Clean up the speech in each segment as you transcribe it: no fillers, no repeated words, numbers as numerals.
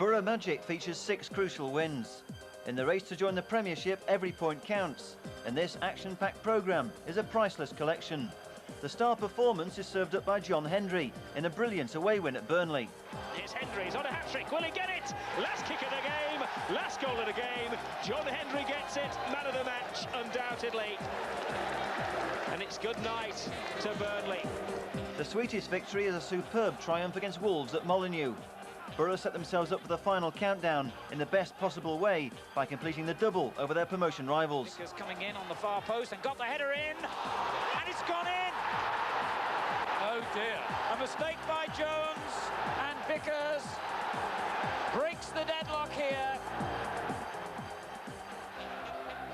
Boro Magic features 6 crucial wins. In the race to join the Premiership, every point counts, and this action-packed programme is a priceless collection. The star performance is served up by John Hendry in a brilliant away win at Burnley. Here's Hendry, he's on a hat-trick, will he get it? Last kick of the game, last goal of the game. John Hendry gets it, man of the match, undoubtedly. And it's good night to Burnley. The sweetest victory is a superb triumph against Wolves at Molineux. Boro set themselves up for the final countdown in the best possible way by completing the double over their promotion rivals. Vickers coming in on the far post and got the header in, and it's gone in! Oh dear, a mistake by Jones, and Vickers breaks the deadlock here.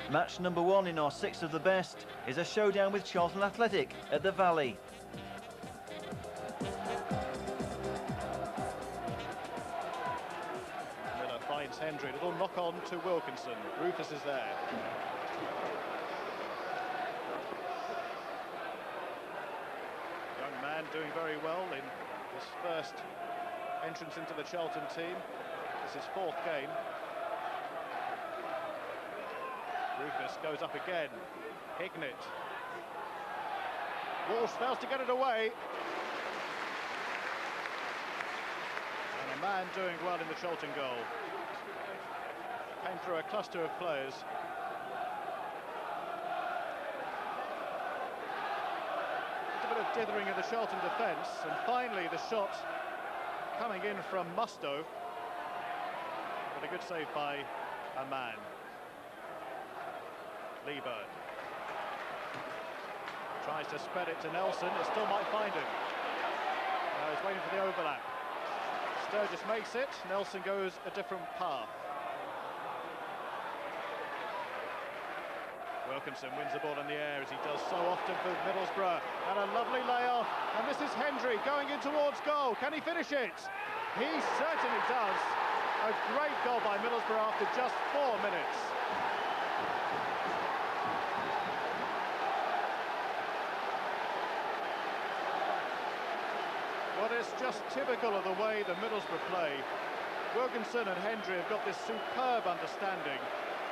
Match number 1 in our 6 of the best is a showdown with Charlton Athletic at the Valley. Finds Hendry, little knock on to Wilkinson. Rufus is there. Young man doing very well in his first entrance into the Charlton team. This is his 4th game. Rufus goes up again. Hignett. Walsh fails to get it away. And a man doing well in the Charlton goal. Came through a cluster of players. A bit of dithering in the Charlton defence, and finally the shot coming in from Mustoe. But a good save by a man. Lieber tries to spread it to Nelson, it still might find him. Now he's waiting for the overlap. Sturgis makes it, Nelson goes a different path. Wilkinson wins the ball in the air as he does so often for Middlesbrough, and a lovely layoff, and this is Hendry going in towards goal. Can he finish it? He certainly does. A great goal by Middlesbrough after just 4 minutes. Well, it's just typical of the way the Middlesbrough play. Wilkinson and Hendry have got this superb understanding,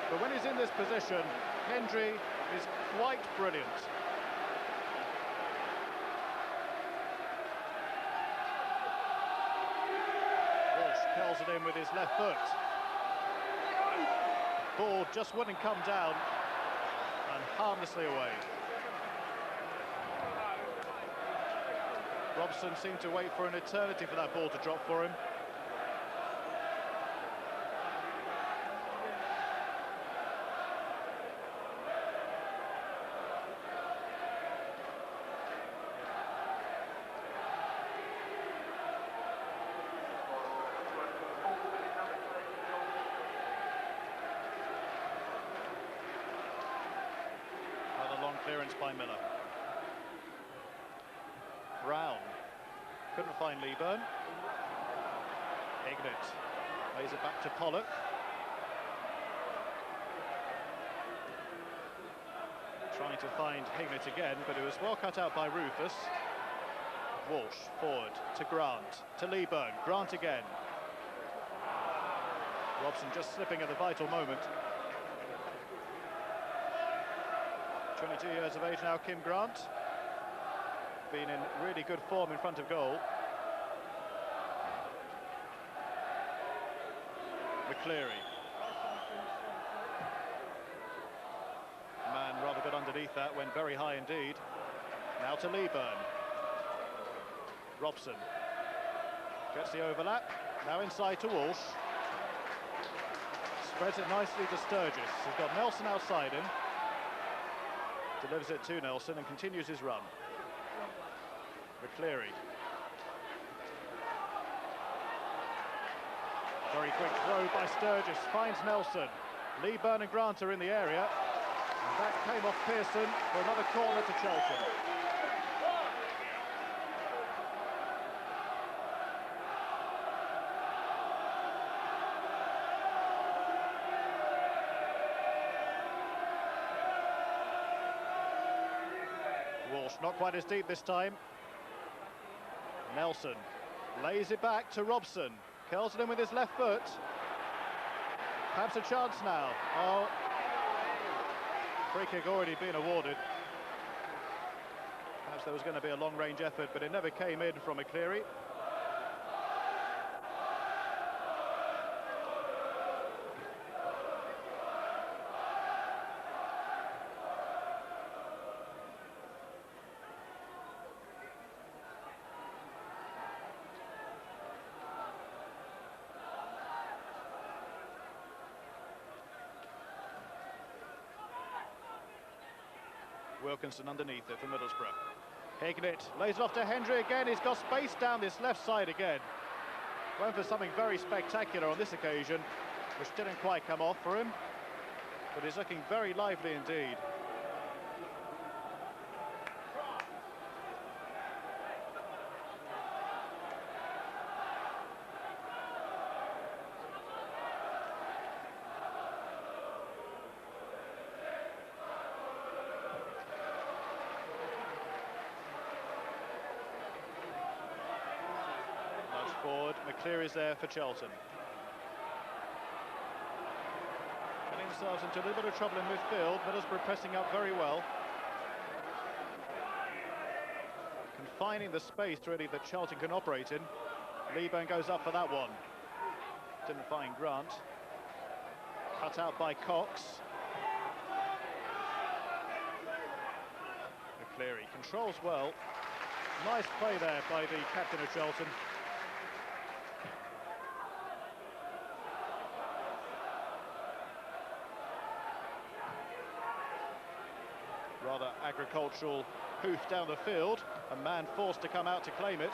but when he's in this position, Hendry is quite brilliant. Walsh curls it in with his left foot. Ball just wouldn't come down, and harmlessly away. Robson seemed to wait for an eternity for that ball to drop for him. Clearance by Miller. Brown couldn't find Lieburn. Hignett lays it back to Pollock. Trying to find Hignett again, but it was well cut out by Rufus. Walsh forward to Grant, to Lieburn. Grant again. Robson just slipping at the vital moment. 22 years of age now, Kim Grant. Been in really good form in front of goal. McCleary. Man rather good underneath that, went very high indeed. Now to Lieburn. Robson gets the overlap, now inside to Walsh. Spreads it nicely to Sturgis. He's got Nelson outside him. Delivers it to Nelson and continues his run. McCleary. Very quick throw by Sturgis, finds Nelson. Lieburn and Grant are in the area. And that came off Pearson for another corner to Charlton. Walsh not quite as deep this time. Nelson lays it back to Robson. Curls it in with his left foot. Perhaps a chance now. Oh, free kick already been awarded. Perhaps there was going to be a long-range effort, but it never came in from McCleary. Wilkinson underneath it for Middlesbrough. Hignett lays it off to Hendry again. He's got space down this left side again. Went for something very spectacular on this occasion, which didn't quite come off for him. But he's looking very lively indeed. Forward, McCleary's there for Charlton. Getting themselves into a little bit of trouble in midfield. Middlesbrough pressing up very well. Confining the space really that Charlton can operate in. Leeburn goes up for that one. Didn't find Grant. Cut out by Cox. McCleary controls well. Nice play there by the captain of Charlton. Rather agricultural hoof down the field, a man forced to come out to claim it.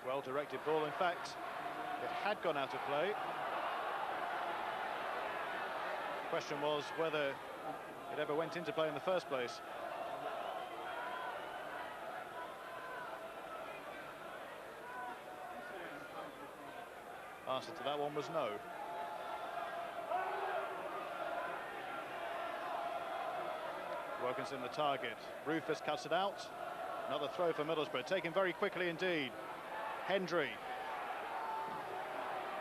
Well directed ball, in fact, it had gone out of play. The question was whether it ever went into play in the first place. Answer to that one was no. Wilkinson the target. Rufus cuts it out. Another throw for Middlesbrough, taken very quickly indeed. Hendry.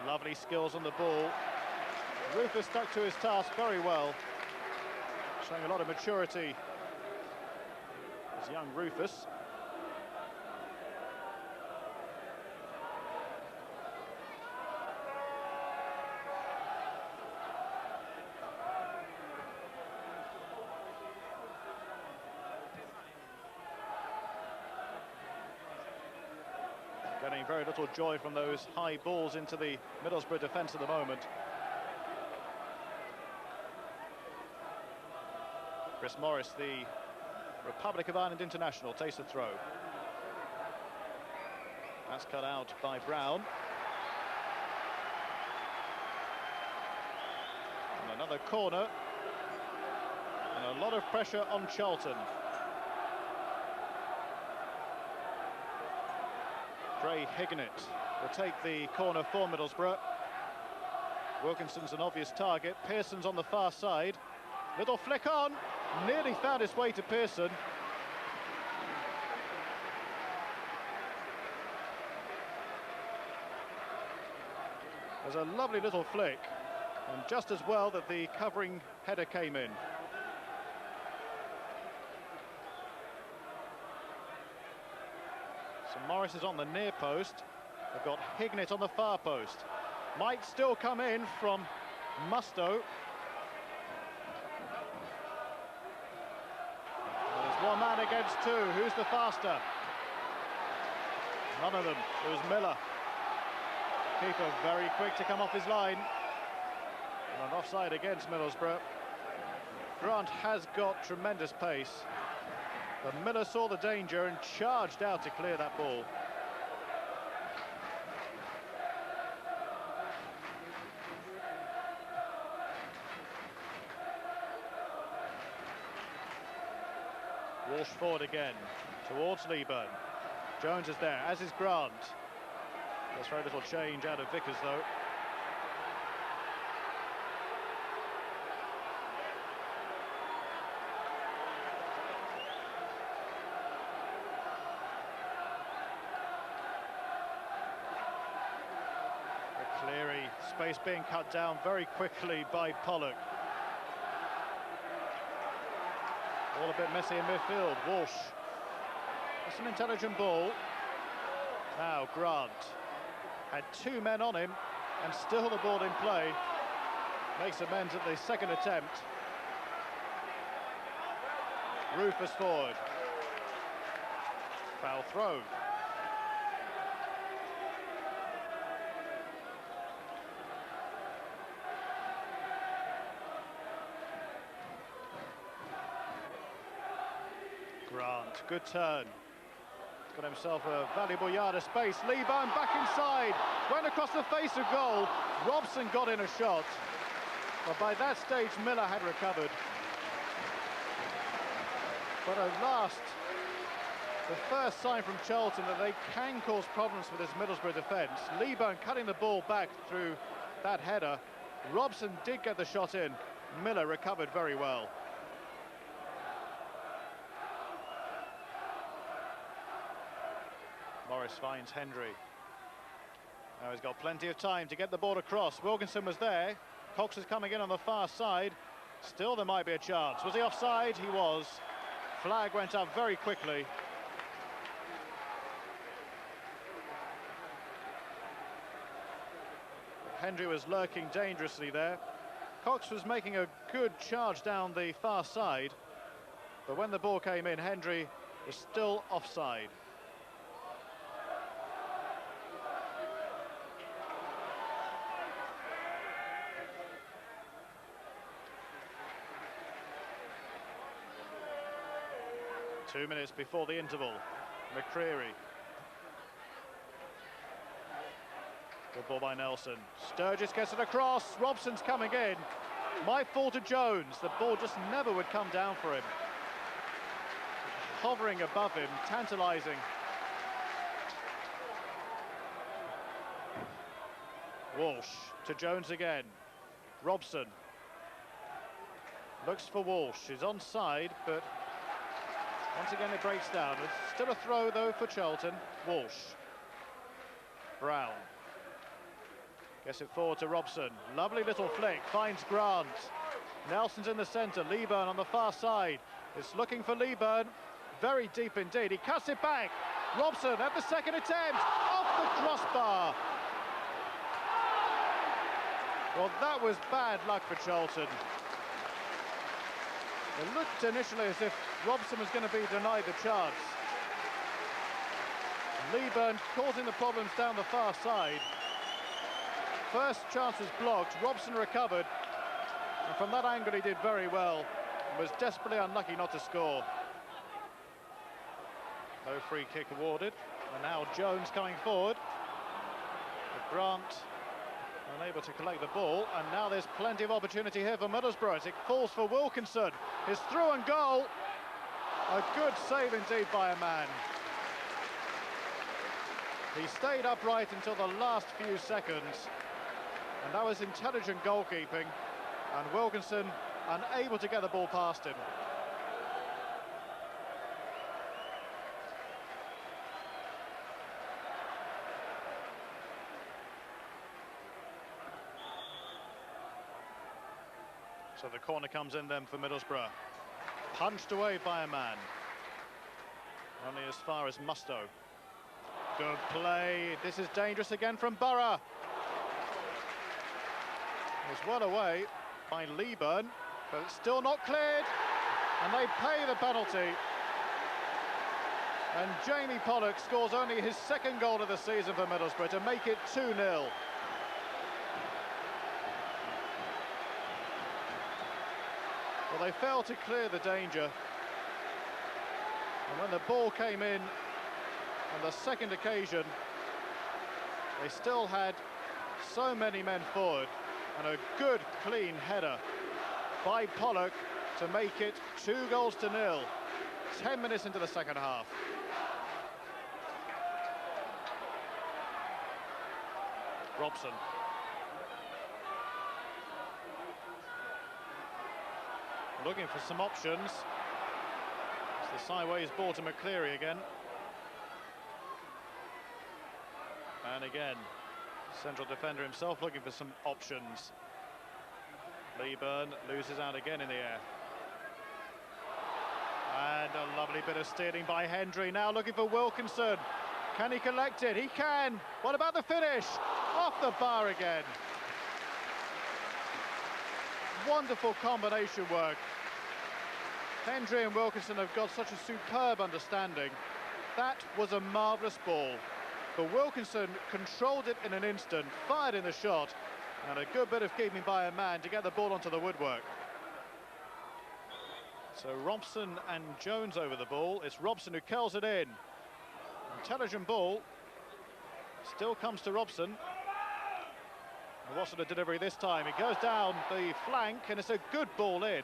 Lovely skills on the ball. Rufus stuck to his task very well. Showing a lot of maturity as young Rufus. Getting very little joy from those high balls into the Middlesbrough defence at the moment. Chris Morris, the Republic of Ireland international, takes the throw. That's cut out by Brown. And another corner. And a lot of pressure on Charlton. Craig Hignett will take the corner for Middlesbrough. Wilkinson's an obvious target. Pearson's on the far side. Little flick on. Nearly found his way to Pearson. There's a lovely little flick, and just as well that the covering header came in. So Morris is on the near post. They've got Hignett on the far post. Might still come in from Musto. One man against two. Who's the faster? None of them. It was Miller. Keeper very quick to come off his line. And an offside against Middlesbrough. Grant has got tremendous pace. But Miller saw the danger and charged out to clear that ball. Walsh forward again, towards Leeburn. Jones is there, as is Grant. There's very little change out of Vickers, though. Cleary, space being cut down very quickly by Pollock. All a bit messy in midfield. Walsh. That's an intelligent ball. Now Grant had two men on him and still the ball in play. Makes amends at the second attempt. Rufus forward. Foul throw. Grant, good turn. He's got himself a valuable yard of space. Leeburn back inside. Went across the face of goal. Robson got in a shot. But by that stage, Miller had recovered. But at last, the first sign from Charlton that they can cause problems for this Middlesbrough defence. Leeburn cutting the ball back through that header. Robson did get the shot in. Miller recovered very well. Morris finds Hendry. Now he's got plenty of time to get the ball across. Wilkinson was there. Cox is coming in on the far side. Still there might be a chance. Was he offside? He was. Flag went up very quickly. Hendry was lurking dangerously there. Cox was making a good charge down the far side. But when the ball came in, Hendry was still offside. Two minutes before the interval. McCreary. Good ball by Nelson. Sturgis gets it across. Robson's coming in. Might fall to Jones. The ball just never would come down for him. Hovering above him, tantalising. Walsh to Jones again. Robson. Looks for Walsh. He's onside, but once again it breaks down. It's still a throw though for Charlton. Walsh. Brown. Gets it forward to Robson. Lovely little flick. Finds Grant. Nelson's in the centre. Leeburn on the far side. It's looking for Leeburn. Very deep indeed. He cuts it back. Robson at the second attempt. Off the crossbar. Well, that was bad luck for Charlton. It looked initially as if Robson was going to be denied the chance. Leeburn causing the problems down the far side. First chance was blocked. Robson recovered. And from that angle he did very well. And was desperately unlucky not to score. No free kick awarded. And now Jones coming forward. But Grant unable to collect the ball, and now there's plenty of opportunity here for Middlesbrough as it falls for Wilkinson. His through and goal. A good save indeed by a man. He stayed upright until the last few seconds, and that was intelligent goalkeeping, and Wilkinson unable to get the ball past him. So the corner comes in then for Middlesbrough. Punched away by a man. Only as far as Mustoe. Good play. This is dangerous again from Boro. It was well away by Leeburn, but it's still not cleared. And they pay the penalty. And Jamie Pollock scores only his second goal of the season for Middlesbrough to make it 2-0. Well, they failed to clear the danger. And when the ball came in on the second occasion, they still had so many men forward, and a good clean header by Pollock to make it 2-0. 10 minutes into the second half. Robson. Looking for some options. It's the sideways ball to McCleary again. And again, central defender himself looking for some options. Leeburn loses out again in the air. And a lovely bit of steering by Hendry. Now looking for Wilkinson. Can he collect it? He can. What about the finish? Off the bar again. Wonderful combination work. Hendry and Wilkinson have got such a superb understanding. That was a marvellous ball. But Wilkinson controlled it in an instant, fired in the shot, and a good bit of keeping by a man to get the ball onto the woodwork. So Robson and Jones over the ball. It's Robson who curls it in. Intelligent ball. Still comes to Robson. What's the delivery this time? It goes down the flank, and it's a good ball in.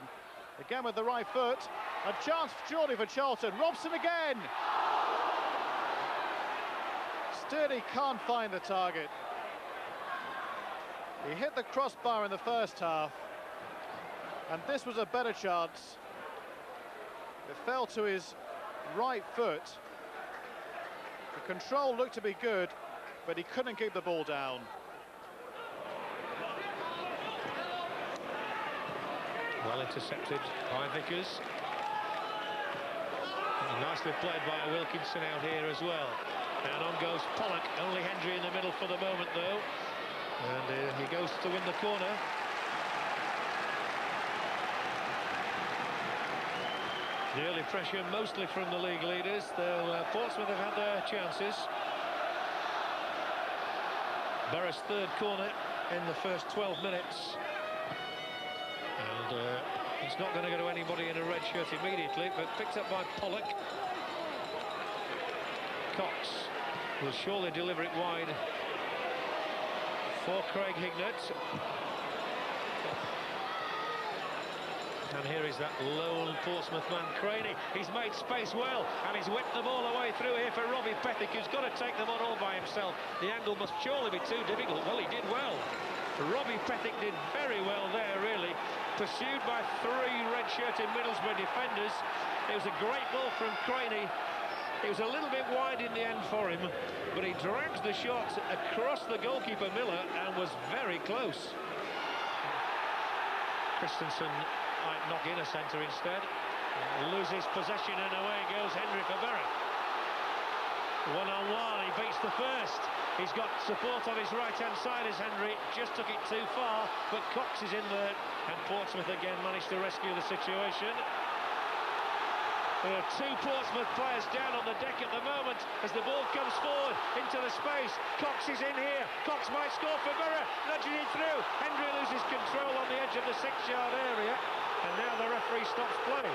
Again with the right foot. A chance surely for Charlton. Robson again. Sturdy can't find the target. He hit the crossbar in the first half, and this was a better chance. It fell to his right foot. The control looked to be good, but he couldn't keep the ball down. Well intercepted by Vickers. And nicely played by Wilkinson out here as well. And on goes Pollock. Only Hendry in the middle for the moment, though. And he goes to win the corner. The early pressure mostly from the league leaders, though Portsmouth have had their chances. Boro's third corner in the first 12 minutes. And it's not going to go to anybody in a red shirt immediately, but picked up by Pollock. Cox will surely deliver it wide for Craig Hignett. And here is that lone Portsmouth man, Craney. He's made space well, and he's whipped the ball away through here for Robbie Pethick, who's got to take them on all by himself. The angle must surely be too difficult. Well, he did well. Robbie Pethick did very well there, really. Pursued by three red-shirted Middlesbrough defenders. It was a great ball from Craney. It was a little bit wide in the end for him, but he drags the shot across the goalkeeper Miller and was very close. Christensen might knock in a centre instead. Loses possession, and away goes Hendry for Boro. One-on-one, he beats the first. He's got support on his right-hand side as Hendry just took it too far, but Cox is in there, and Portsmouth again managed to rescue the situation. There are two Portsmouth players down on the deck at the moment as the ball comes forward into the space. Cox is in here. Cox might score for Boro, nudging it through. Hendry loses control on the edge of the 6-yard area, and now the referee stops play.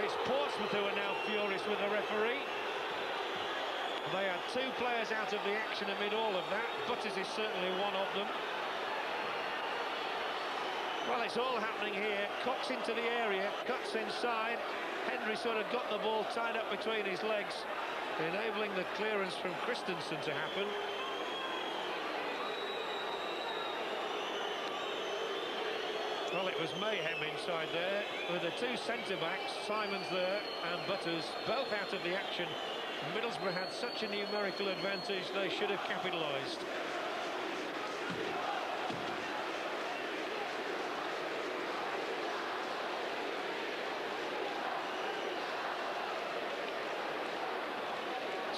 It's Portsmouth who are now furious with the referee. They had two players out of the action amid all of that. Butters is certainly one of them. Well, it's all happening here. Cox into the area, cuts inside. Hendry sort of got the ball tied up between his legs, enabling the clearance from Christensen to happen. Well, it was mayhem inside there, with the two centre-backs, Simons there and Butters, both out of the action. Middlesbrough had such a numerical advantage, they should have capitalised.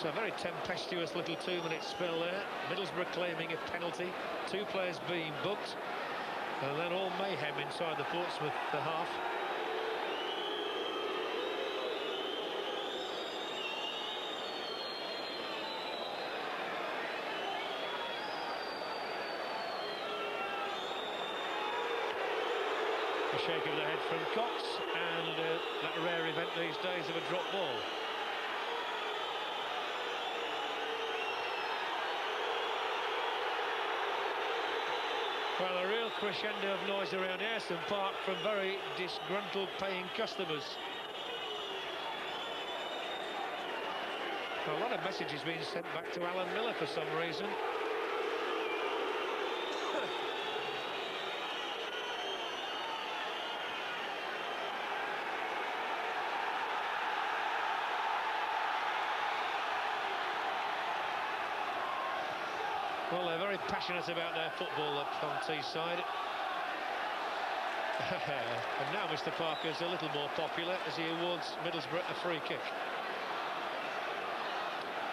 So a very tempestuous little 2-minute spell there. Middlesbrough claiming a penalty, two players being booked, and then all mayhem inside the Portsmouth half. A shake of the head from Cox, and that rare event these days of a drop ball. Well, a real crescendo of noise around Ayresome Park from very disgruntled paying customers. A lot of messages being sent back to Alan Miller for some reason. Well, they're very passionate about their football up on Teesside. And now Mr. Parker's a little more popular as he awards Middlesbrough a free kick.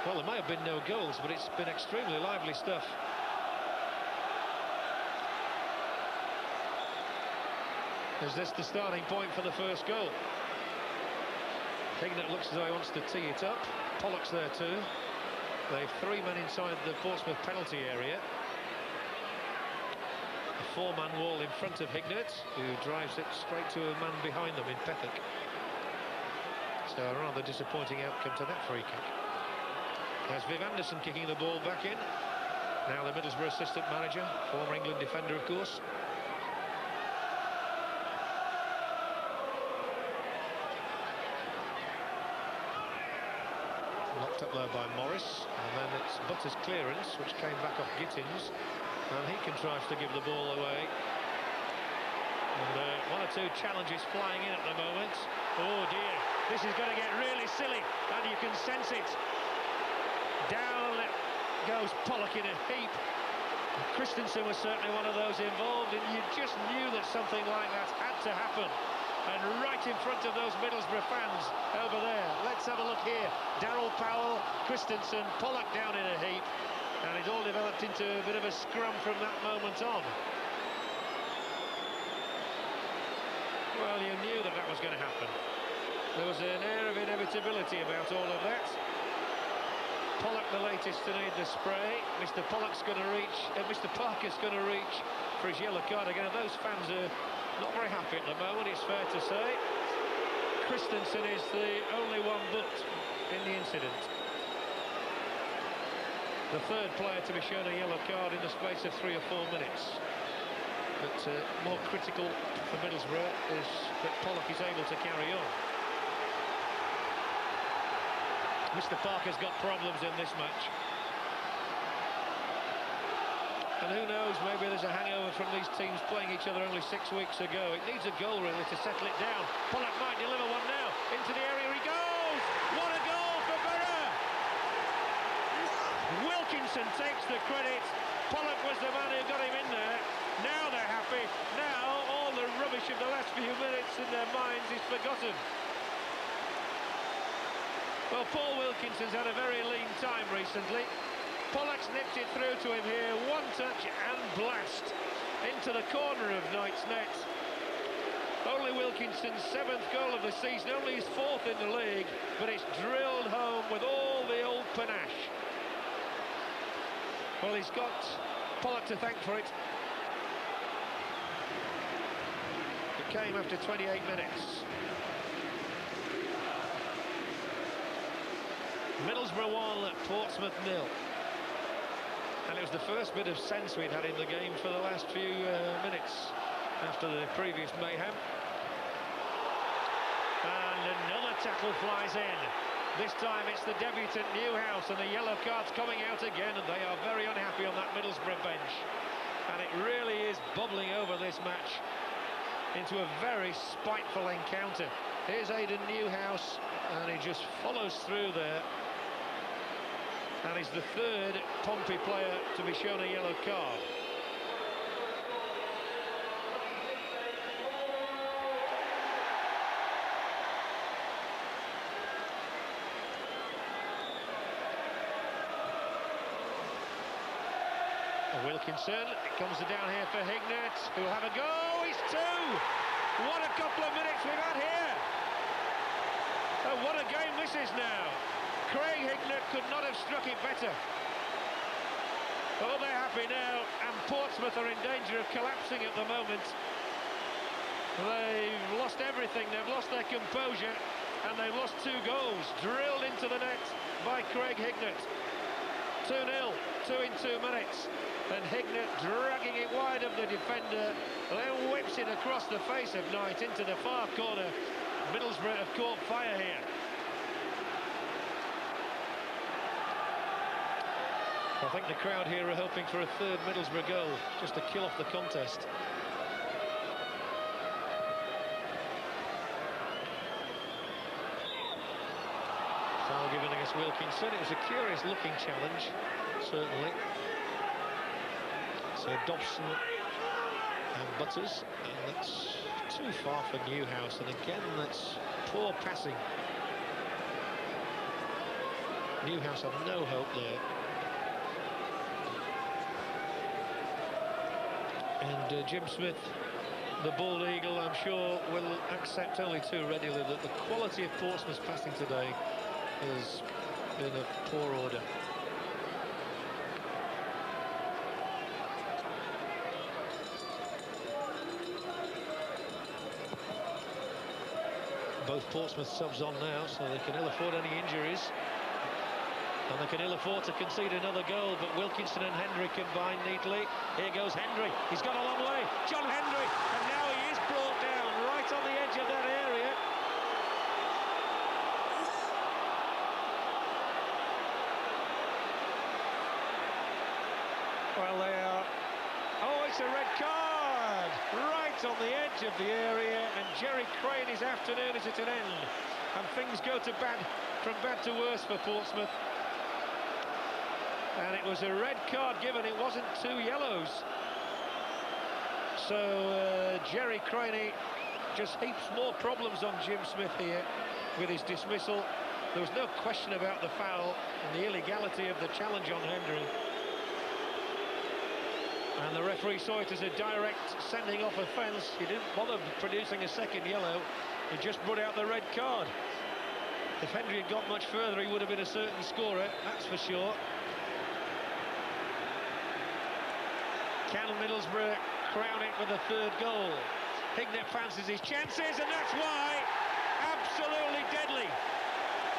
Well, there may have been no goals, but it's been extremely lively stuff. Is this the starting point for the first goal? Hignett looks as though he wants to tee it up. Pollock's there too. They've 3 men inside the Portsmouth penalty area. A 4-man wall in front of Hignett, who drives it straight to a man behind them in Pethick. So a rather disappointing outcome to that free kick. There's Viv Anderson kicking the ball back in. Now the Middlesbrough assistant manager, former England defender, of course. Knocked up there by Morris, and then it's Butter's clearance, which came back off Gittins, and he contrives to give the ball away. And 1 or 2 challenges flying in at the moment. Oh dear, this is going to get really silly, and you can sense it. Down goes Pollock in a heap. Christensen was certainly one of those involved, and you just knew that something like that had to happen. And right in front of those Middlesbrough fans over there. Let's have a look here. Darryl Powell, Christensen, Pollock down in a heap. And it all developed into a bit of a scrum from that moment on. Well, you knew that that was going to happen. There was an air of inevitability about all of that. Pollock the latest to need the spray. Mr. Pollock's going to reach, Mr. Parker's going to reach for his yellow card again. And those fans are not very happy at the moment, it's fair to say. Christensen is the only one booked in the incident. The 3rd player to be shown a yellow card in the space of 3 or 4 minutes. But more critical for Middlesbrough is that Pollock is able to carry on. Mr. Parker's got problems in this match. And who knows, maybe there's a hangover from these teams playing each other only 6 weeks ago. It needs a goal, really, to settle it down. Pollock might deliver one now. Into the area he goes! What a goal for Boro! Wilkinson takes the credit. Pollock was the man who got him in there. Now they're happy. Now all the rubbish of the last few minutes in their minds is forgotten. Well, Paul Wilkinson's had a very lean time recently. Pollock's nipped it through to him here, 1 touch and blast into the corner of Knight's net. Only Wilkinson's 7th goal of the season, only his 4th in the league, but it's drilled home with all the old panache. Well, he's got Pollock to thank for it. It came after 28 minutes. Middlesbrough 1, Portsmouth 0. And it was the first bit of sense we'd had in the game for the last few minutes after the previous mayhem. And another tackle flies in. This time it's the debutant Newhouse, and the yellow card's coming out again, and they are very unhappy on that Middlesbrough bench. And it really is bubbling over this match into a very spiteful encounter. Here's Aidan Newhouse, and he just follows through there. And he's the 3rd Pompey player to be shown a yellow card. Wilkinson, it comes down here for Hignett, who'll have a go. He's 2! What a couple of minutes we've had here! Oh, what a game this is now! Craig Hignett could not have struck it better. Oh, they're happy now, and Portsmouth are in danger of collapsing at the moment. They've lost everything, they've lost their composure, and they've lost 2 goals, drilled into the net by Craig Hignett. 2-0, 2 in 2 minutes, and Hignett dragging it wide of the defender, then whips it across the face of Knight into the far corner. Middlesbrough have caught fire here. I think the crowd here are hoping for a third Middlesbrough goal, just to kill off the contest. Foul given against Wilkinson. It was a curious-looking challenge, certainly. So Dobson and Butters, and that's too far for Newhouse, and again that's poor passing. Newhouse have no hope there. And Jim Smith, the bald eagle, I'm sure will accept only too readily that the quality of Portsmouth's passing today has been of poor order. Both Portsmouth subs on now, so they can ill afford any injuries. And they can ill afford to concede another goal, but Wilkinson and Hendry combine neatly. Here goes Hendry. He's got a long way. John Hendry, and now he is brought down right on the edge of that area. Well, they are... Oh, it's a red card! Right on the edge of the area, and Jerry Crane's afternoon is at an end. And things go to bad, from bad to worse for Portsmouth. And it was a red card given, it wasn't 2 yellows. So Jerry Crane just heaps more problems on Jim Smith here with his dismissal. There was no question about the foul and the illegality of the challenge on Hendry. And the referee saw it as a direct sending off offence. He didn't bother producing a second yellow. He just brought out the red card. If Hendry had got much further, he would have been a certain scorer, that's for sure. Can Middlesbrough crown it with a third goal? Hignett fancies his chances, and that's why. Absolutely deadly.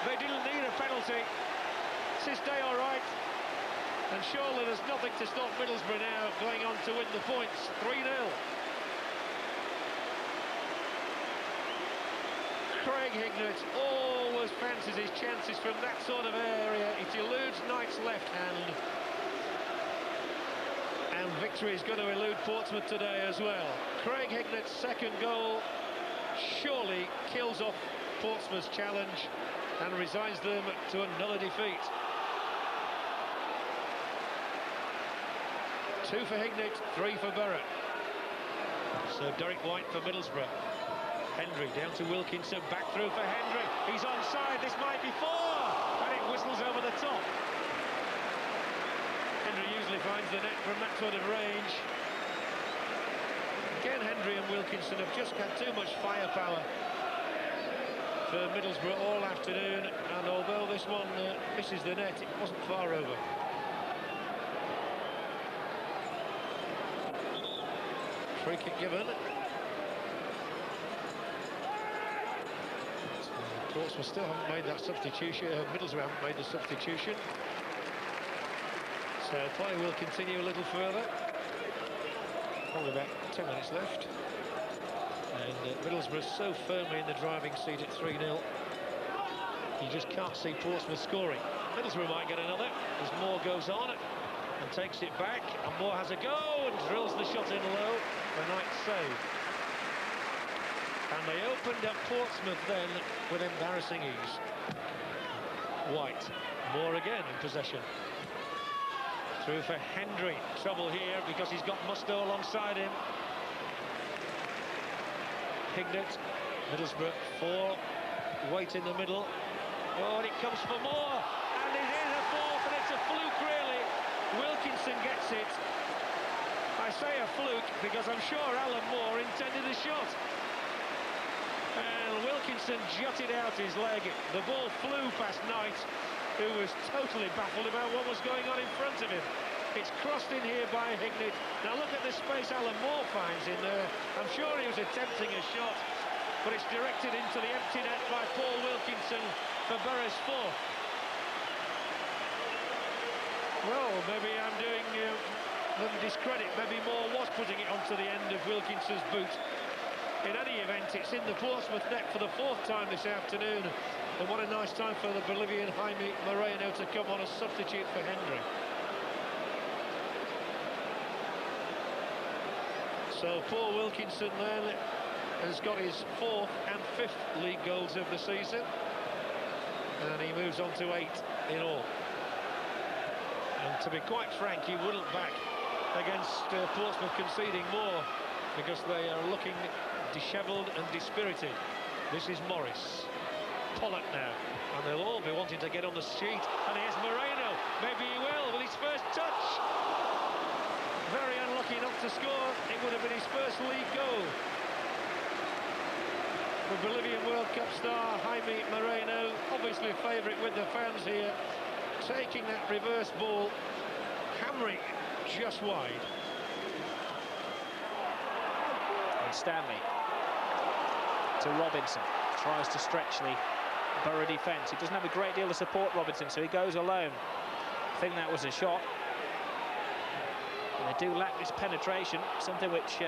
They didn't need a penalty. It's his day all right. And surely there's nothing to stop Middlesbrough now going on to win the points. 3-0. Craig Hignett always fancies his chances from that sort of area. It eludes Knight's left hand. And victory is going to elude Portsmouth today as well. Craig Hignett's second goal surely kills off Portsmouth's challenge and resigns them to another defeat. 2 for Hignett, 3 for Boro. So Derek White for Middlesbrough. Hendry down to Wilkinson, back through for Hendry. He's onside, this might be 4, and it whistles over the top. Hendry usually finds the net from that sort of range. Again, Hendry and Wilkinson have just had too much firepower for Middlesbrough all afternoon, and although this one misses the net, it wasn't far over. Free kick given. Portsmouth still haven't made that substitution. Middlesbrough haven't made the substitution. So play will continue a little further. Probably about 10 minutes left. And Middlesbrough so firmly in the driving seat at 3-0. You just can't see Portsmouth scoring. Middlesbrough might get another as Moore goes on and takes it back. And Moore has a go and drills the shot in low. The Knight's save. And they opened up Portsmouth then with embarrassing ease. White, Moore again in possession. Through for Hendry. Trouble here because he's got Musto alongside him. Hignett, Middlesbrough 4. White in the middle. Oh, and it comes for Moore. And it is a fourth, and it's a fluke, really. Wilkinson gets it. I say a fluke because I'm sure Alan Moore intended a shot. And Wilkinson jutted out his leg. The ball flew past Knight, who was totally baffled about what was going on in front of him. It's crossed in here by Hignett. Now look at the space Alan Moore finds in there. I'm sure he was attempting a shot, but it's directed into the empty net by Paul Wilkinson for Boro's 4th. Well, maybe I'm doing them discredit. Maybe Moore was putting it onto the end of Wilkinson's boot. In any event, it's in the Portsmouth net for the 4th time this afternoon. And what a nice time for the Bolivian Jaime Moreno to come on as substitute for Hendry. So Paul Wilkinson then has got his 4th and 5th league goals of the season, and he moves on to 8 in all. And to be quite frank, you wouldn't back against Portsmouth conceding more, because they are looking dishevelled and dispirited. This is Morris. Pollock now, and they'll all be wanting to get on the sheet. And here's Moreno. Maybe he will with his first touch. Very unlucky not to score. It would have been his first league goal. The Bolivian World Cup star Jaime Moreno, obviously a favourite with the fans here, taking that reverse ball, hammering just wide. And Stanley to Robinson, tries to stretch the Boro defence. He doesn't have a great deal of support, Robinson, so he goes alone. I think that was a shot. And they do lack this penetration, something which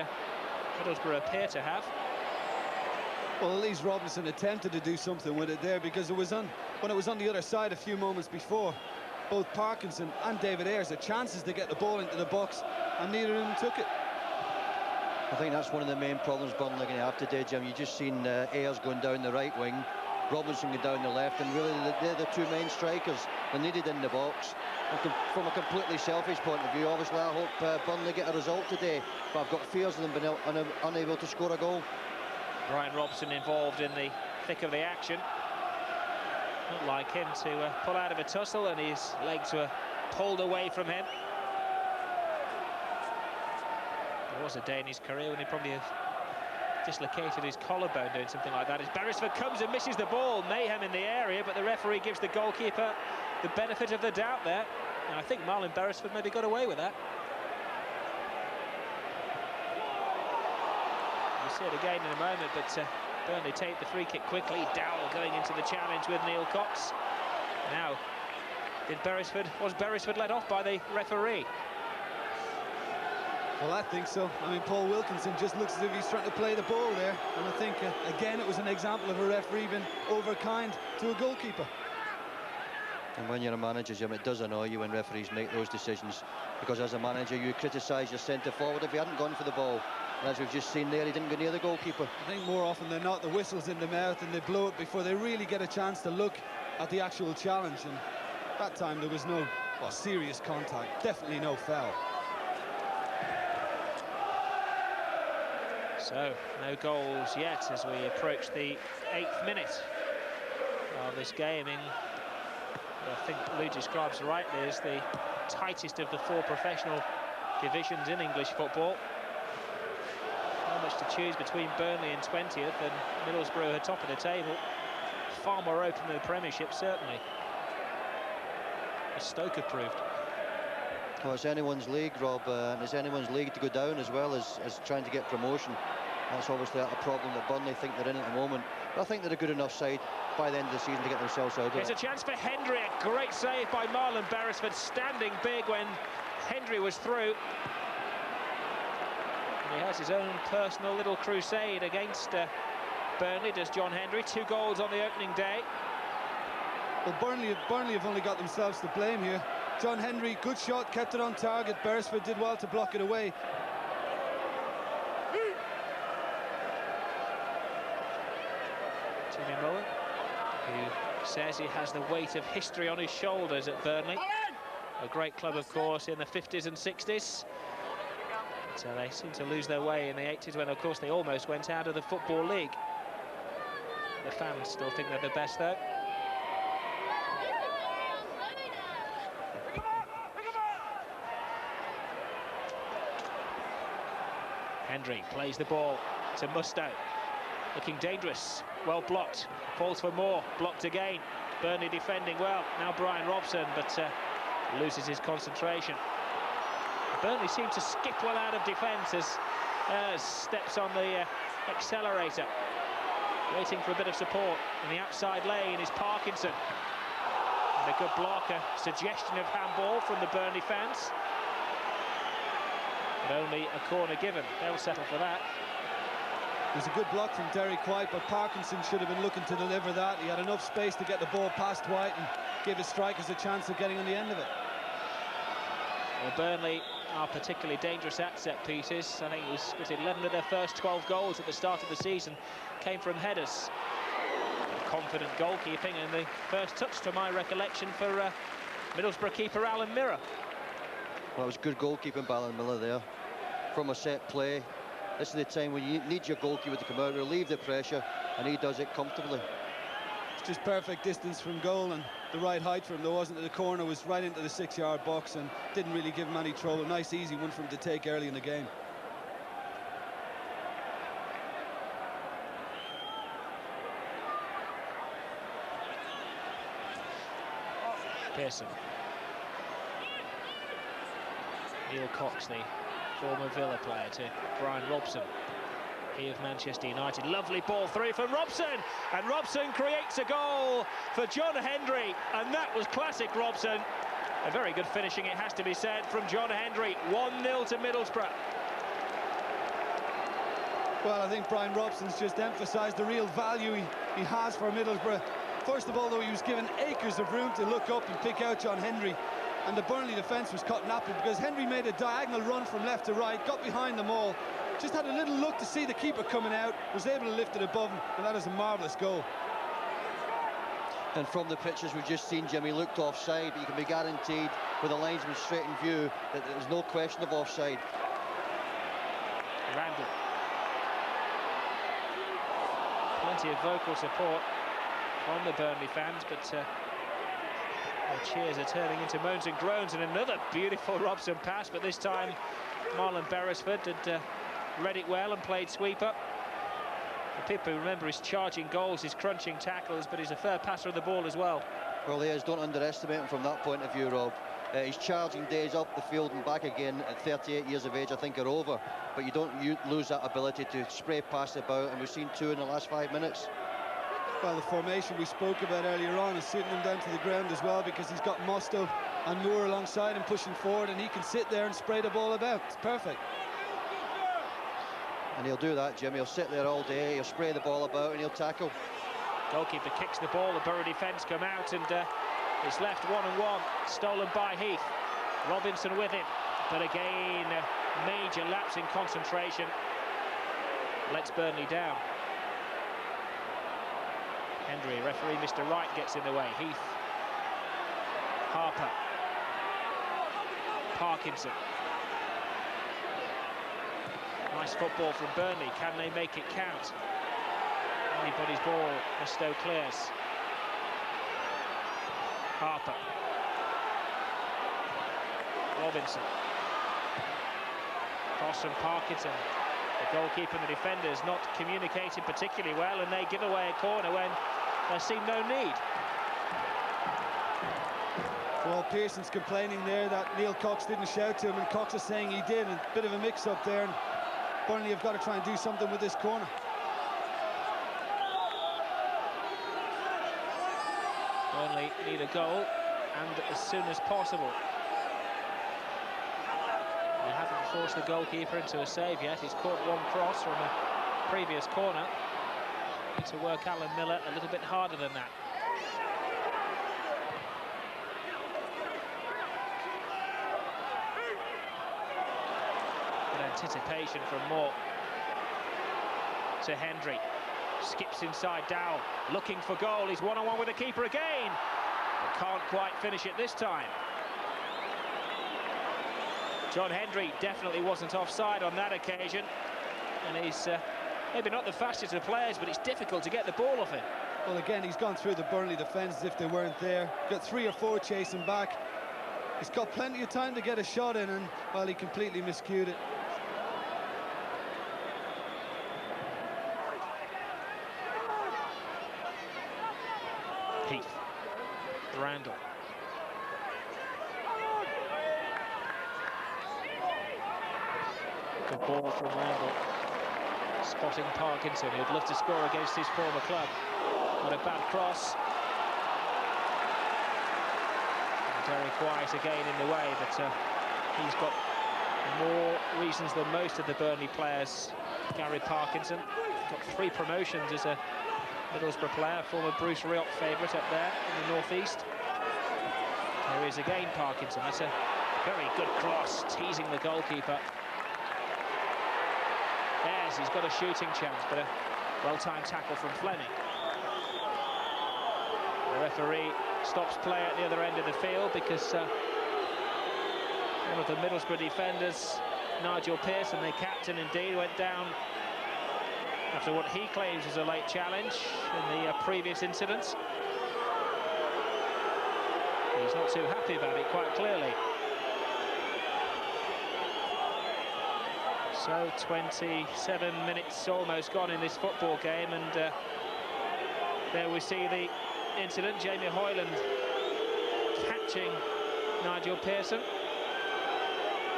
Middlesbrough appear to have. Well, at least Robinson attempted to do something with it there, because it was when it was on the other side a few moments before, both Parkinson and David Ayres had chances to get the ball into the box, and neither of them took it. I think that's one of the main problems Burnley are going to have today, Jim. You've just seen Ayres going down the right wing, Robinson going down the left, and really they're the two main strikers they needed in the box. And from a completely selfish point of view, obviously I hope Burnley get a result today, but I've got fears of them being unable to score a goal. Brian Robson involved in the thick of the action. Not like him to pull out of a tussle, and his legs were pulled away from him. There was a day in his career when he probably dislocated his collarbone doing something like that. As Beresford comes and misses the ball, mayhem in the area, but the referee gives the goalkeeper the benefit of the doubt there. And I think Marlon Beresford maybe got away with that. We'll see it again in a moment, but Burnley take the free kick quickly. Dowell going into the challenge with Neil Cox. Now, was Beresford let off by the referee? Well, I think so. I mean, Paul Wilkinson just looks as if he's trying to play the ball there, and I think again it was an example of a referee being overkind to a goalkeeper. And when you're a manager, Jim, it does annoy you when referees make those decisions, because as a manager you criticise your centre forward if he hadn't gone for the ball. And as we've just seen there, he didn't go near the goalkeeper. I think more often than not the whistle's in the mouth and they blow it before they really get a chance to look at the actual challenge, and that time there was no serious contact, definitely no foul. So, no goals yet as we approach the 8th minute of this game in, I think Lou describes rightly, as the tightest of the 4 professional divisions in English football. Not much to choose between Burnley and 20th and Middlesbrough at top of the table. Far more open than the Premiership, certainly, as Stoke have proved. Well, it's anyone's league, Rob, and it's anyone's league to go down as well as trying to get promotion. That's obviously a problem that Burnley think they're in at the moment. But I think they're a good enough side by the end of the season to get themselves out of it. There's a chance for Hendry, a great save by Marlon Beresford, standing big when Hendry was through. And he has his own personal little crusade against Burnley, does John Hendry. 2 goals on the opening day. Well, Burnley have only got themselves to blame here. John Hendry, good shot, kept it on target. Beresford did well to block it away. Jimmy Mullen, who says he has the weight of history on his shoulders at Burnley. A great club, of course, in the 50s and 60s. So they seem to lose their way in the 80s when, of course, they almost went out of the Football League. The fans still think they're the best, though. Hendry plays the ball to Musto, looking dangerous, well blocked, falls for more, blocked again. Burnley defending well, now Brian Robson, but loses his concentration. Burnley seem to skip well out of defence as steps on the accelerator, waiting for a bit of support. In the outside lane is Parkinson. And a good block, a suggestion of handball from the Burnley fans. But only a corner given. They'll settle for that. It was a good block from Derek White, but Parkinson should have been looking to deliver that. He had enough space to get the ball past White and give his strikers a chance of getting on the end of it. Well, Burnley are particularly dangerous at set pieces. I think it was 11 of their first 12 goals at the start of the season came from headers. Confident goalkeeping, and the first touch, to my recollection, for Middlesbrough keeper Alan Mirror. Well, it was good goalkeeping by Alan Miller there. From a set play, this is the time when you need your goalkeeper to come out, relieve the pressure, and he does it comfortably. It's just perfect distance from goal, and the right height for him. There wasn't, the corner was right into the 6-yard box and didn't really give him any trouble. Nice, easy one for him to take early in the game. Pearson. Neil Cox, the former Villa player, to Brian Robson. He of Manchester United. Lovely ball through from Robson, and Robson creates a goal for John Hendry, and that was classic Robson. A very good finishing, it has to be said, from John Hendry. 1-0 to Middlesbrough. Well, I think Brian Robson's just emphasised the real value he has for Middlesbrough. First of all, though, he was given acres of room to look up and pick out John Hendry, and the Burnley defence was caught napping because Hendry made a diagonal run from left to right, got behind them all, just had a little look to see the keeper coming out, was able to lift it above him, and that is a marvellous goal. And from the pictures we've just seen, Jimmy looked offside, but you can be guaranteed with the linesman straight in view that there's no question of offside. Randall. Plenty of vocal support from the Burnley fans, but the cheers are turning into moans and groans, and another beautiful Robson pass, but this time Marlon Beresford had read it well and played sweeper. The people who remember his charging goals, his crunching tackles, but he's a fair passer of the ball as well. Well, he is. Don't underestimate him from that point of view, Rob. His charging days up the field and back again at 38 years of age, I think, are over, but you don't lose that ability to spray past about, and we've seen 2 in the last 5 minutes. Well, the formation we spoke about earlier on is suiting him down to the ground as well, because he's got Musto and Moore alongside him pushing forward, and he can sit there and spray the ball about. It's perfect. And he'll do that, Jim. He'll sit there all day, he'll spray the ball about, and he'll tackle. Goalkeeper kicks the ball, the Boro defence come out, and it's left 1-1, stolen by Heath. Robinson with him, but again, a major lapse in concentration. Lets Burnley down. Hendry, referee Mr. Wright gets in the way. Heath, Harper, Parkinson. Nice football from Burnley. Can they make it count? Anybody's ball, Musto clears. Harper. Robinson. Cross from Parkinson. The goalkeeper and the defenders not communicating particularly well, and they give away a corner when there seemed no need. Well, Pearson's complaining there that Neil Cox didn't shout to him, and Cox is saying he did. A bit of a mix-up there, and Burnley have got to try and do something with this corner. Burnley need a goal, and as soon as possible. They haven't forced the goalkeeper into a save yet. He's caught one cross from a previous corner. Need to work Alan Miller a little bit harder than that. Good anticipation from Moore. To Hendry. Skips inside Dowell, looking for goal. He's one-on-one with the keeper again, but can't quite finish it this time. John Hendry definitely wasn't offside on that occasion, and he's maybe not the fastest of players, but it's difficult to get the ball off him. Well, again, he's gone through the Burnley defence as if they weren't there. Got 3 or 4 chasing back. He's got plenty of time to get a shot in, and, well, he completely miscued it. Heath, Randall. Good ball from Randall. Spotting Parkinson, who'd love to score against his former club. What a bad cross. And very quiet again in the way, but he's got more reasons than most of the Burnley players. Gary Parkinson got 3 promotions as a Middlesbrough player, former Bruce Rioch favourite up there in the northeast. There is again Parkinson. That's a Very good cross, teasing the goalkeeper. Yes, he's got a shooting chance, but a well-timed tackle from Fleming. The referee stops play at the other end of the field because one of the Middlesbrough defenders, Nigel Pearson, the captain indeed, went down after what he claims was a late challenge in the previous incident. He's not too happy about it, quite clearly. So 27 minutes almost gone in this football game, and there we see the incident. Jamie Hoyland catching Nigel Pearson.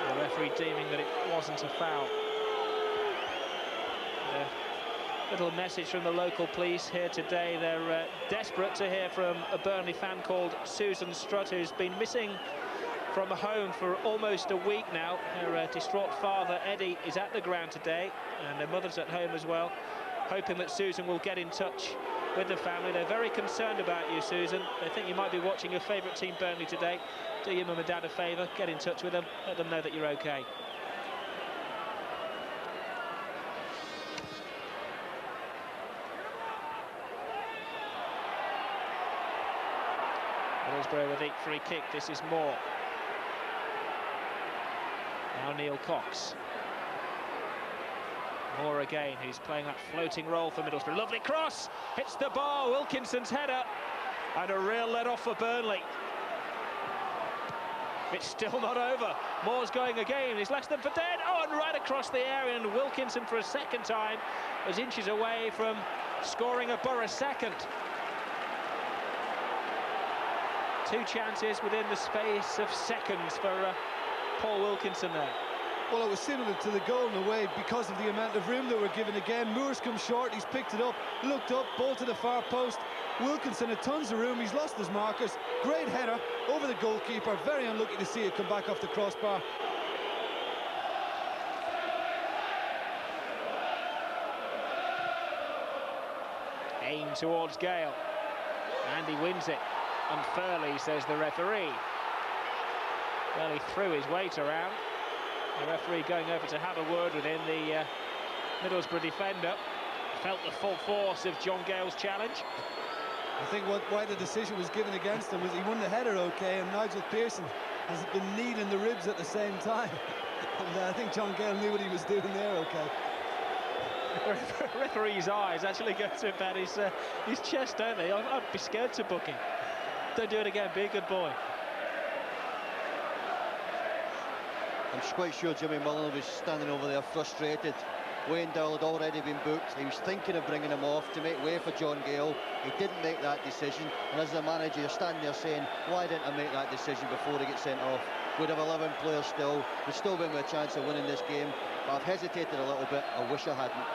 The referee deeming that it wasn't a foul. A little message from the local police here today. They're desperate to hear from a Burnley fan called Susan Strutt, who's been missing from home for almost a week now. Her distraught father, Eddie, is at the ground today, and her mother's at home as well, hoping that Susan will get in touch with the family. They're very concerned about you, Susan. They think you might be watching your favourite team, Burnley, today. Do your mum and dad a favour, get in touch with them, let them know that you're okay. Middlesbrough with a free kick. This is Moore. Now Neil Cox. Moore again, who's playing that floating role for Middlesbrough. Lovely cross, hits the bar, Wilkinson's header, and a real let-off for Burnley. It's still not over. Moore's going again, he's less than for dead. Oh, and right across the area, and Wilkinson for a second time was inches away from scoring a Boro second. Two chances within the space of seconds for Paul Wilkinson there. Well, it was similar to the goal in a way because of the amount of room they were given again. Moore's come short, he's picked it up, looked up, ball to the far post. Wilkinson had tons of room, he's lost his markers. Great header over the goalkeeper. Very unlucky to see it come back off the crossbar. Aim towards Gale, and he wins it unfairly, says the referee. Well, he threw his weight around. The referee going over to have a word with him. The Middlesbrough defender felt the full force of John Gale's challenge. I think why the decision was given against him was he won the header okay, and Nigel Pearson has been kneed in the ribs at the same time. And I think John Gale knew what he was doing there okay. The referee's eyes actually go to about his chest, don't they? I'd be scared to book him. Don't do it again, be a good boy. I'm quite sure Jimmy Mullen was standing over there frustrated. Wayne Dowell had already been booked. He was thinking of bringing him off to make way for John Gale. He didn't make that decision, and as the manager, you're standing there saying, why didn't I make that decision before he gets sent off? We'd have 11 players still. We'd still been with a chance of winning this game. But I've hesitated a little bit. I wish I hadn't.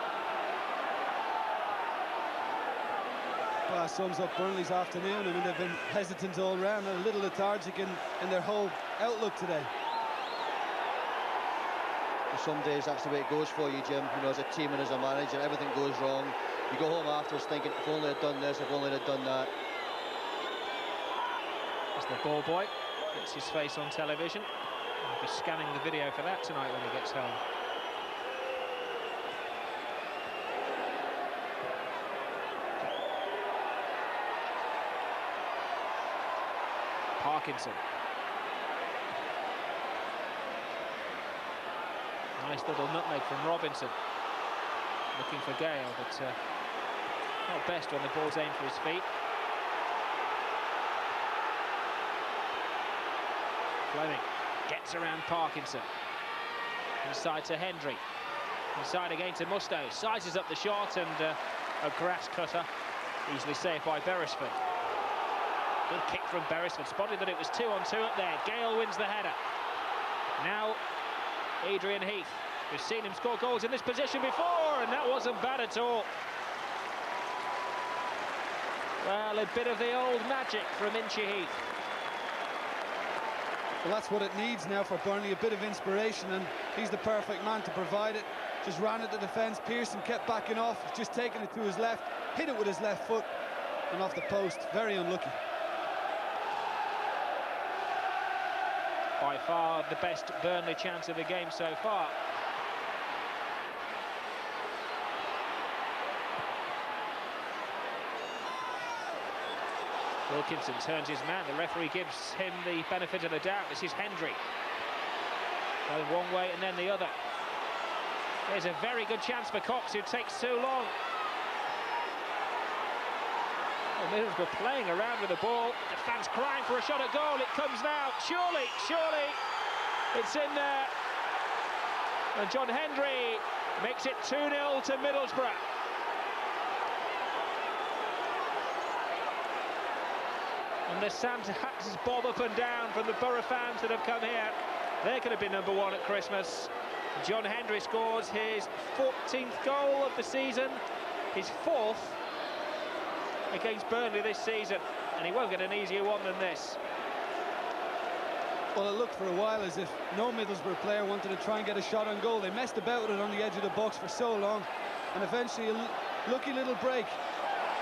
Well, that sums up Burnley's afternoon. I mean, they've been hesitant all round and a little lethargic in their whole outlook today. Some days that's the way it goes for you, Jim. You know, as a team and as a manager, everything goes wrong. You go home afterwards thinking, if only I'd done this, if only I'd done that. As the ball boy gets his face on television. I'll be scanning the video for that tonight when he gets home. Parkinson. Nice little nutmeg from Robinson. Looking for Gale, but not best when the ball's aimed for his feet. Fleming gets around Parkinson. Inside to Hendry. Inside again to Mustoe. Sizes up the shot, and a grass cutter. Easily saved by Beresford. Good kick from Beresford. Spotted that it was 2-on-2 up there. Gale wins the header. Now Adrian Heath. We've seen him score goals in this position before, and that wasn't bad at all. Well, a bit of the old magic from Inchy Heath. Well, that's what it needs now for Burnley, a bit of inspiration, and he's the perfect man to provide it. Just ran at the defence. Pearson kept backing off, just taking it to his left, hit it with his left foot, and off the post. Very unlucky. By far the best Burnley chance of the game so far. Wilkinson turns his man. The referee gives him the benefit of the doubt. This is Hendry. Going one way and then the other. There's a very good chance for Cox, who takes so long. Well, Middlesbrough playing around with the ball. The fans crying for a shot at goal. It comes now. Surely, surely. It's in there. And John Hendry makes it 2-0 to Middlesbrough. And the Santa Hats bob up and down from the Boro fans that have come here. They're going to be #1 at Christmas. John Hendry scores his 14th goal of the season, his 4th against Burnley this season, and he won't get an easier one than this. Well, it looked for a while as if no Middlesbrough player wanted to try and get a shot on goal. They messed about with it on the edge of the box for so long, and eventually a lucky little break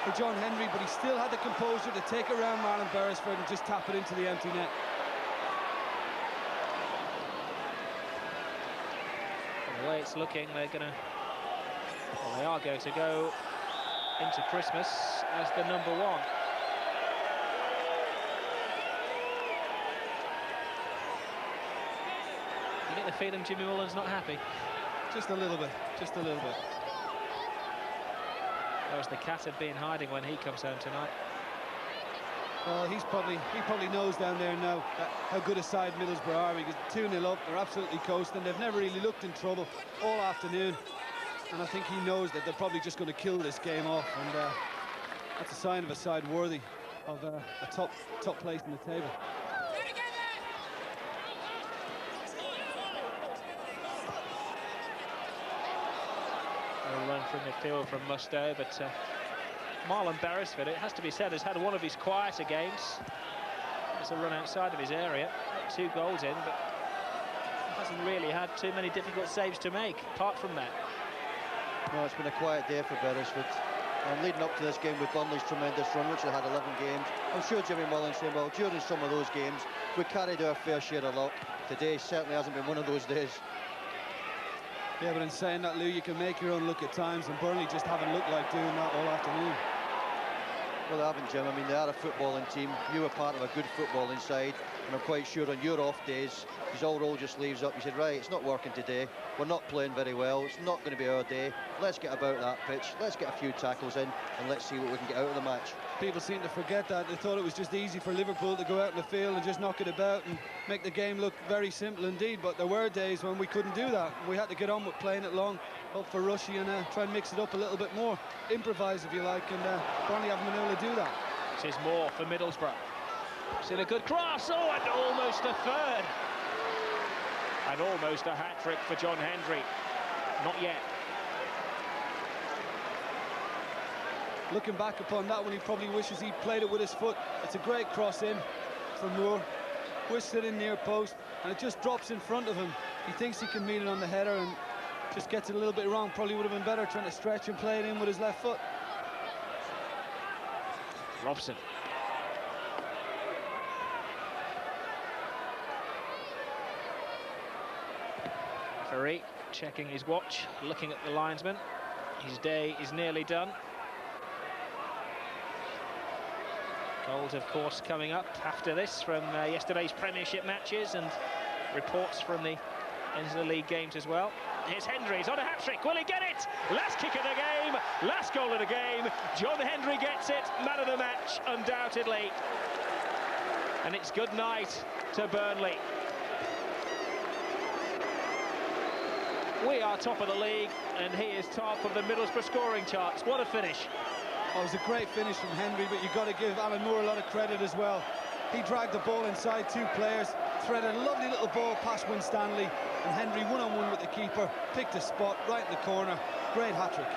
for John Hendry, but he still had the composure to take around Marlon Beresford and just tap it into the empty net. The way it's looking, they are going to go into Christmas as the #1. You get the feeling Jimmy Mullen's not happy? Just a little bit, just a little bit. Whereas the cat had been hiding when he comes home tonight. Well, he probably knows down there now how good a side Middlesbrough are. Because 2-0 up, they're absolutely coasting. They've never really looked in trouble all afternoon, and I think he knows that they're probably just going to kill this game off, and that's a sign of a side worthy of a top place in the table. A run from midfield from Musto, but Marlon Beresford, it has to be said, has had one of his quieter games. It's a run outside of his area, 2 goals in, but hasn't really had too many difficult saves to make, apart from that. No, it's been a quiet day for Beresford. And leading up to this game with Burnley's tremendous run, which they had 11 games, I'm sure Jimmy Mullen's saying, well, during some of those games, we carried our fair share of luck. Today certainly hasn't been one of those days. Yeah, but in saying that, Lou, you can make your own look at times, and Burnley just haven't looked like doing that all afternoon. Well, they haven't, Jim. I mean, they are a footballing team. You were part of a good footballing side, and I'm quite sure on your off days, you all rolled your sleeves up. You said, right, it's not working today. We're not playing very well. It's not going to be our day. Let's get about that pitch. Let's get a few tackles in, and let's see what we can get out of the match. People seem to forget that. They thought it was just easy for Liverpool to go out in the field and just knock it about and make the game look very simple indeed, but there were days when we couldn't do that. We had to get on with playing it long, up for Rushy, and try and mix it up a little bit more. Improvise, if you like, and Burnley haven't been able to do that. This is more for Middlesbrough. Still a good cross, oh, and almost a third. And almost a hat-trick for John Hendry. Not yet. Looking back upon that one, he probably wishes he'd played it with his foot. It's a great cross in from Moore. Whisks it in near post, and it just drops in front of him. He thinks he can meet it on the header and just gets it a little bit wrong. Probably would have been better trying to stretch and play it in with his left foot. Robson. Referee checking his watch, looking at the linesman. His day is nearly done. Goals, of course, coming up after this from yesterday's Premiership matches and reports from the end of the league games as well. Here's Hendry, he's on a hat-trick, will he get it? Last kick of the game, last goal of the game. John Hendry gets it, man of the match, undoubtedly. And it's good night to Burnley. We are top of the league, and he is top of the Middlesbrough scoring charts. What a finish. Oh, it was a great finish from Hendry, but you've got to give Alan Moore a lot of credit as well. He dragged the ball inside 2 players, threaded a lovely little ball past Winstanley, and Hendry one-on-one with the keeper, picked a spot right in the corner. Great hat-trick.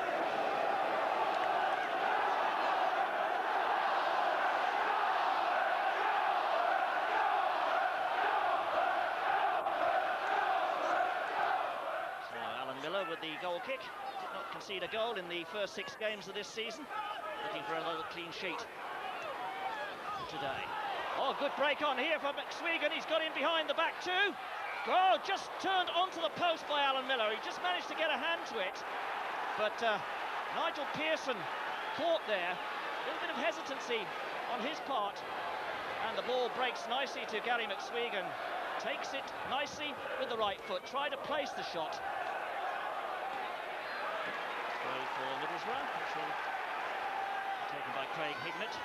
With the goal kick, did not concede a goal in the first 6 games of this season, looking for another clean sheet today. Oh, good break on here for McSwegan. He's got in behind the back too. Oh, just turned onto the post by Alan Miller. He just managed to get a hand to it. But Nigel Pearson caught there. A little bit of hesitancy on his part. And the ball breaks nicely to Gary McSwegan. Takes it nicely with the right foot. Tried to place the shot. Throw for Middlesbrough, which will be taken by Craig Hignett.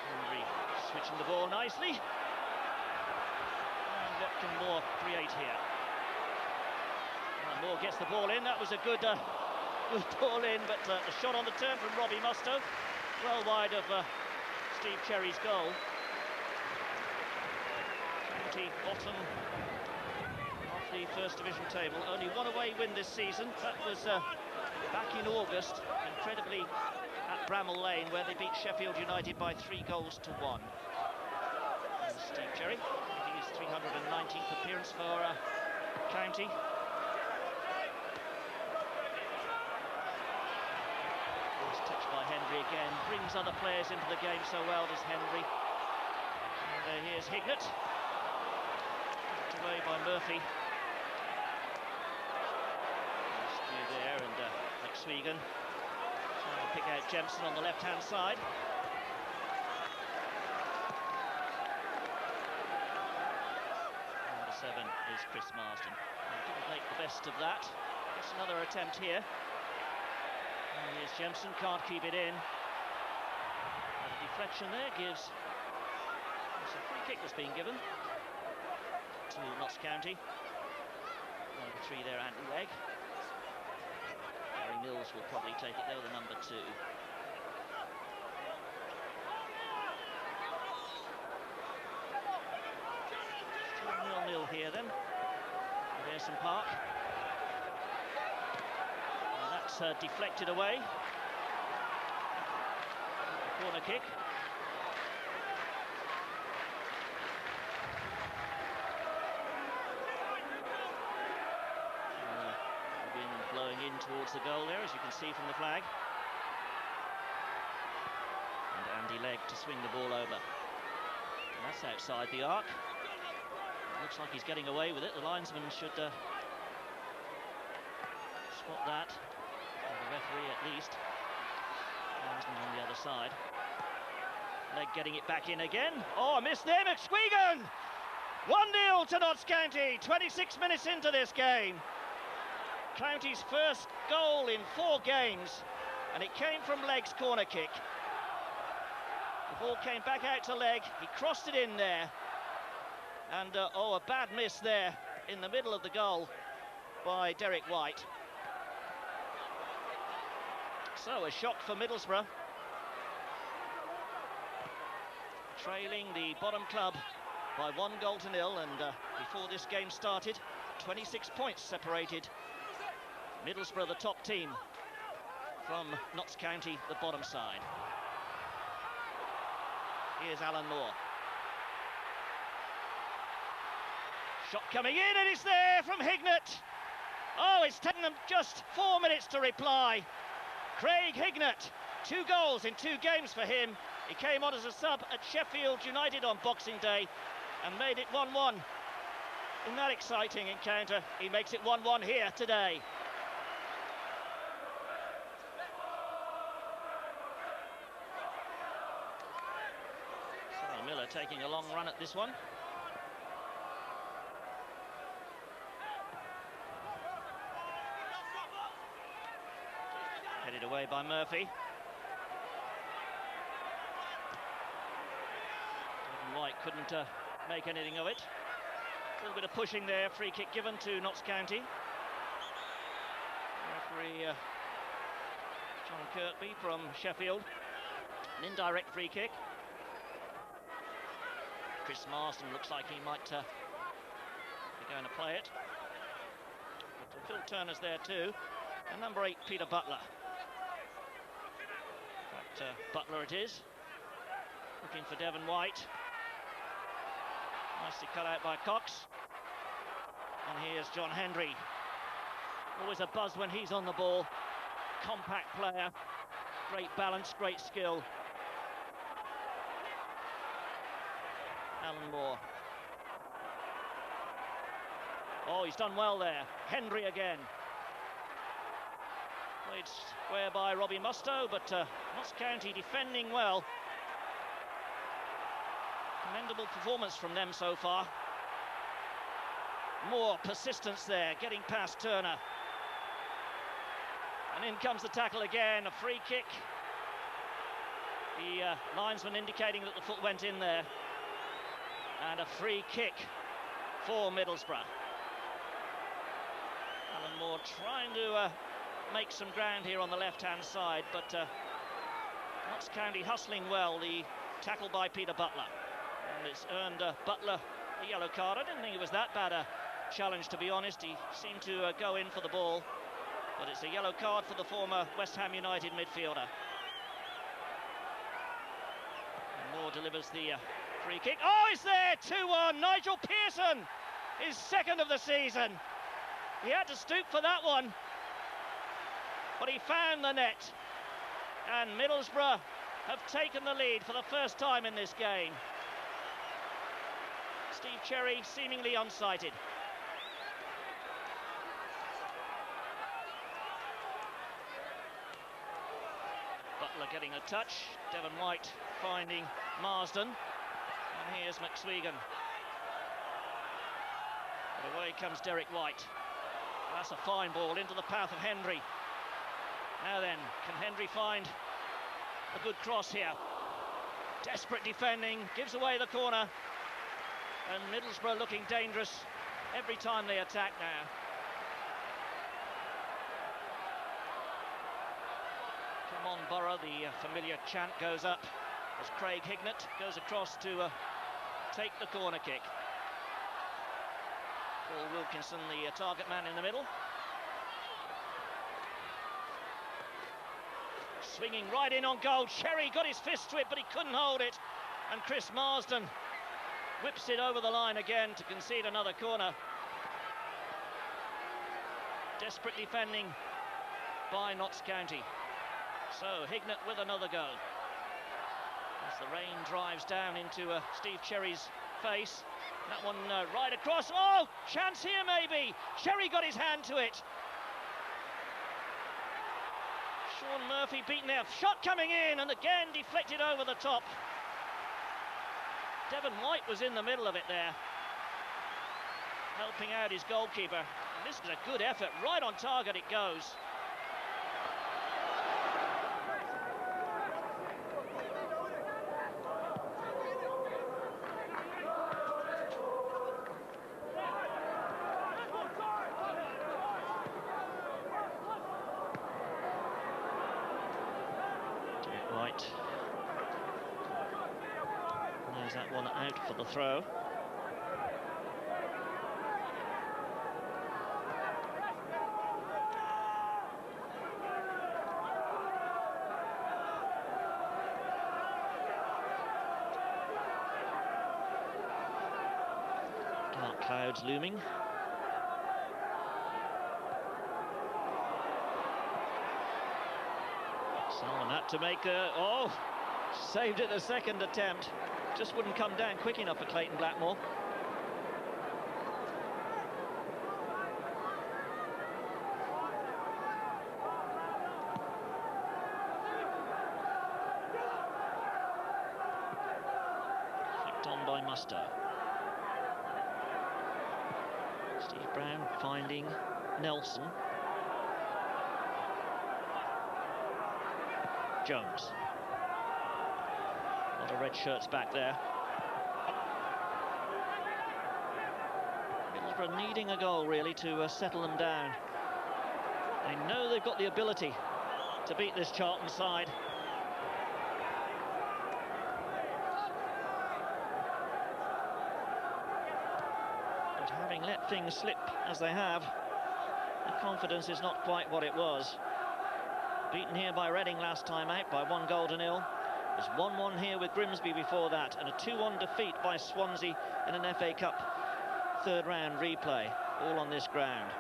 Henry switching the ball nicely. And what can Moore create here? Moore gets the ball in. That was a good ball in, but a shot on the turn from Robbie Mustoe. Well wide of Steve Cherry's goal. County bottom of the First Division table. Only one away win this season. That was back in August, incredibly, at Bramall Lane, where they beat Sheffield United by 3-1. Steve Cherry making his 319th appearance for County. Touched by Henry again, brings other players into the game so well, does Henry. And here's Hignett, knocked away by Murphy. Rescue there, and McSwegan trying to pick out Jemson on the left-hand side. Number 7 is Chris Marsden. He didn't make the best of that. Just another attempt here. And here's Jemson, can't keep it in. And a deflection there gives... It's a free kick that's being given to Notts County. Number 3 there, Andy Legg. Gary Mills will probably take it there, the number 2. 0-0 here then, at Ayresome Park. Deflected away. Corner kick. Wind blowing in towards the goal there, as you can see from the flag. And Andy Legg to swing the ball over. And that's outside the arc. Looks like he's getting away with it. The linesman should spot that. The referee at least. Linesman on the other side. Legg getting it back in again. Oh, I missed there, McSwegan! 1-0 to Notts County, 26 minutes into this game. County's first goal in 4 games, and it came from Legg's corner kick. The ball came back out to Legg, he crossed it in there, and oh, a bad miss there in the middle of the goal by Derek White. So, a shock for Middlesbrough. Trailing the bottom club by 1-0, and before this game started, 26 points separated Middlesbrough, the top team, from Notts County, the bottom side. Here's Alan Moore. Shot coming in, and it's there from Hignett. Oh, it's taken them just 4 minutes to reply. Craig Hignett, 2 goals in 2 games for him. He came on as a sub at Sheffield United on Boxing Day and made it 1-1. In that exciting encounter, he makes it 1-1 here today. So Miller taking a long run at this one. Headed away by Murphy. White couldn't make anything of it. A little bit of pushing there, free kick given to Notts County. Referee John Kirkby from Sheffield. An indirect free kick. Chris Marsden looks like he might be going to play it. But Phil Turner's there too. And number 8, Peter Butler. In fact, Butler it is. Looking for Devon White. Nicely cut out by Cox. And here's John Hendry. Always a buzz when he's on the ball. Compact player. Great balance, great skill. Alan Moore. Oh, he's done well there. Hendry again. Played square by Robbie Mustoe, but Notts County defending well. Commendable performance from them so far. More persistence there, getting past Turner. And in comes the tackle again, a free kick. The linesman indicating that the foot went in there. And a free kick for Middlesbrough. Alan Moore trying to make some ground here on the left-hand side, but Notts County hustling well. The tackle by Peter Butler. And it's earned Butler a yellow card. I didn't think it was that bad a challenge, to be honest. He seemed to go in for the ball, but it's a yellow card for the former West Ham United midfielder. And Moore delivers the free kick. Oh, it's there! 2-1. Nigel Pearson, his second of the season. He had to stoop for that one, but he found the net. And Middlesbrough have taken the lead for the first time in this game. Steve Cherry seemingly unsighted. Butler getting a touch. Devon White finding Marsden. And here's McSwegan. But away comes Derek White. That's a fine ball into the path of Hendry. Now then, can Hendry find a good cross here? Desperate defending, gives away the corner. And Middlesbrough looking dangerous every time they attack now. Come on, Boro, the familiar chant goes up as Craig Hignett goes across to take the corner kick. Paul Wilkinson, the target man in the middle. Swinging right in on goal. Cherry got his fist to it, but he couldn't hold it. And Chris Marsden whips it over the line again to concede another corner. Desperate defending by Notts County. So Hignett with another go. As the rain drives down into Steve Cherry's face. That one right across. Oh, chance here maybe. Cherry got his hand to it. Sean Murphy beaten there. Shot coming in and again deflected over the top. Devon White was in the middle of it there, helping out his goalkeeper. And this was a good effort. Right on target it goes. White. There's that one out for the throw. Dark clouds looming. Someone had to make a... Oh! Saved it the second attempt. Just wouldn't come down quick enough for Clayton Blackmore. Flicked on by Mustoe. Steve Brown finding Nelson. Jones. A lot of red shirts back there. Middlesbrough needing a goal really to settle them down. They know they've got the ability to beat this Charlton side. But having let things slip as they have, the confidence is not quite what it was. Beaten here by Reading last time out by 1-0. It was 1-1 here with Grimsby before that, and a 2-1 defeat by Swansea in an FA Cup third round replay, all on this ground.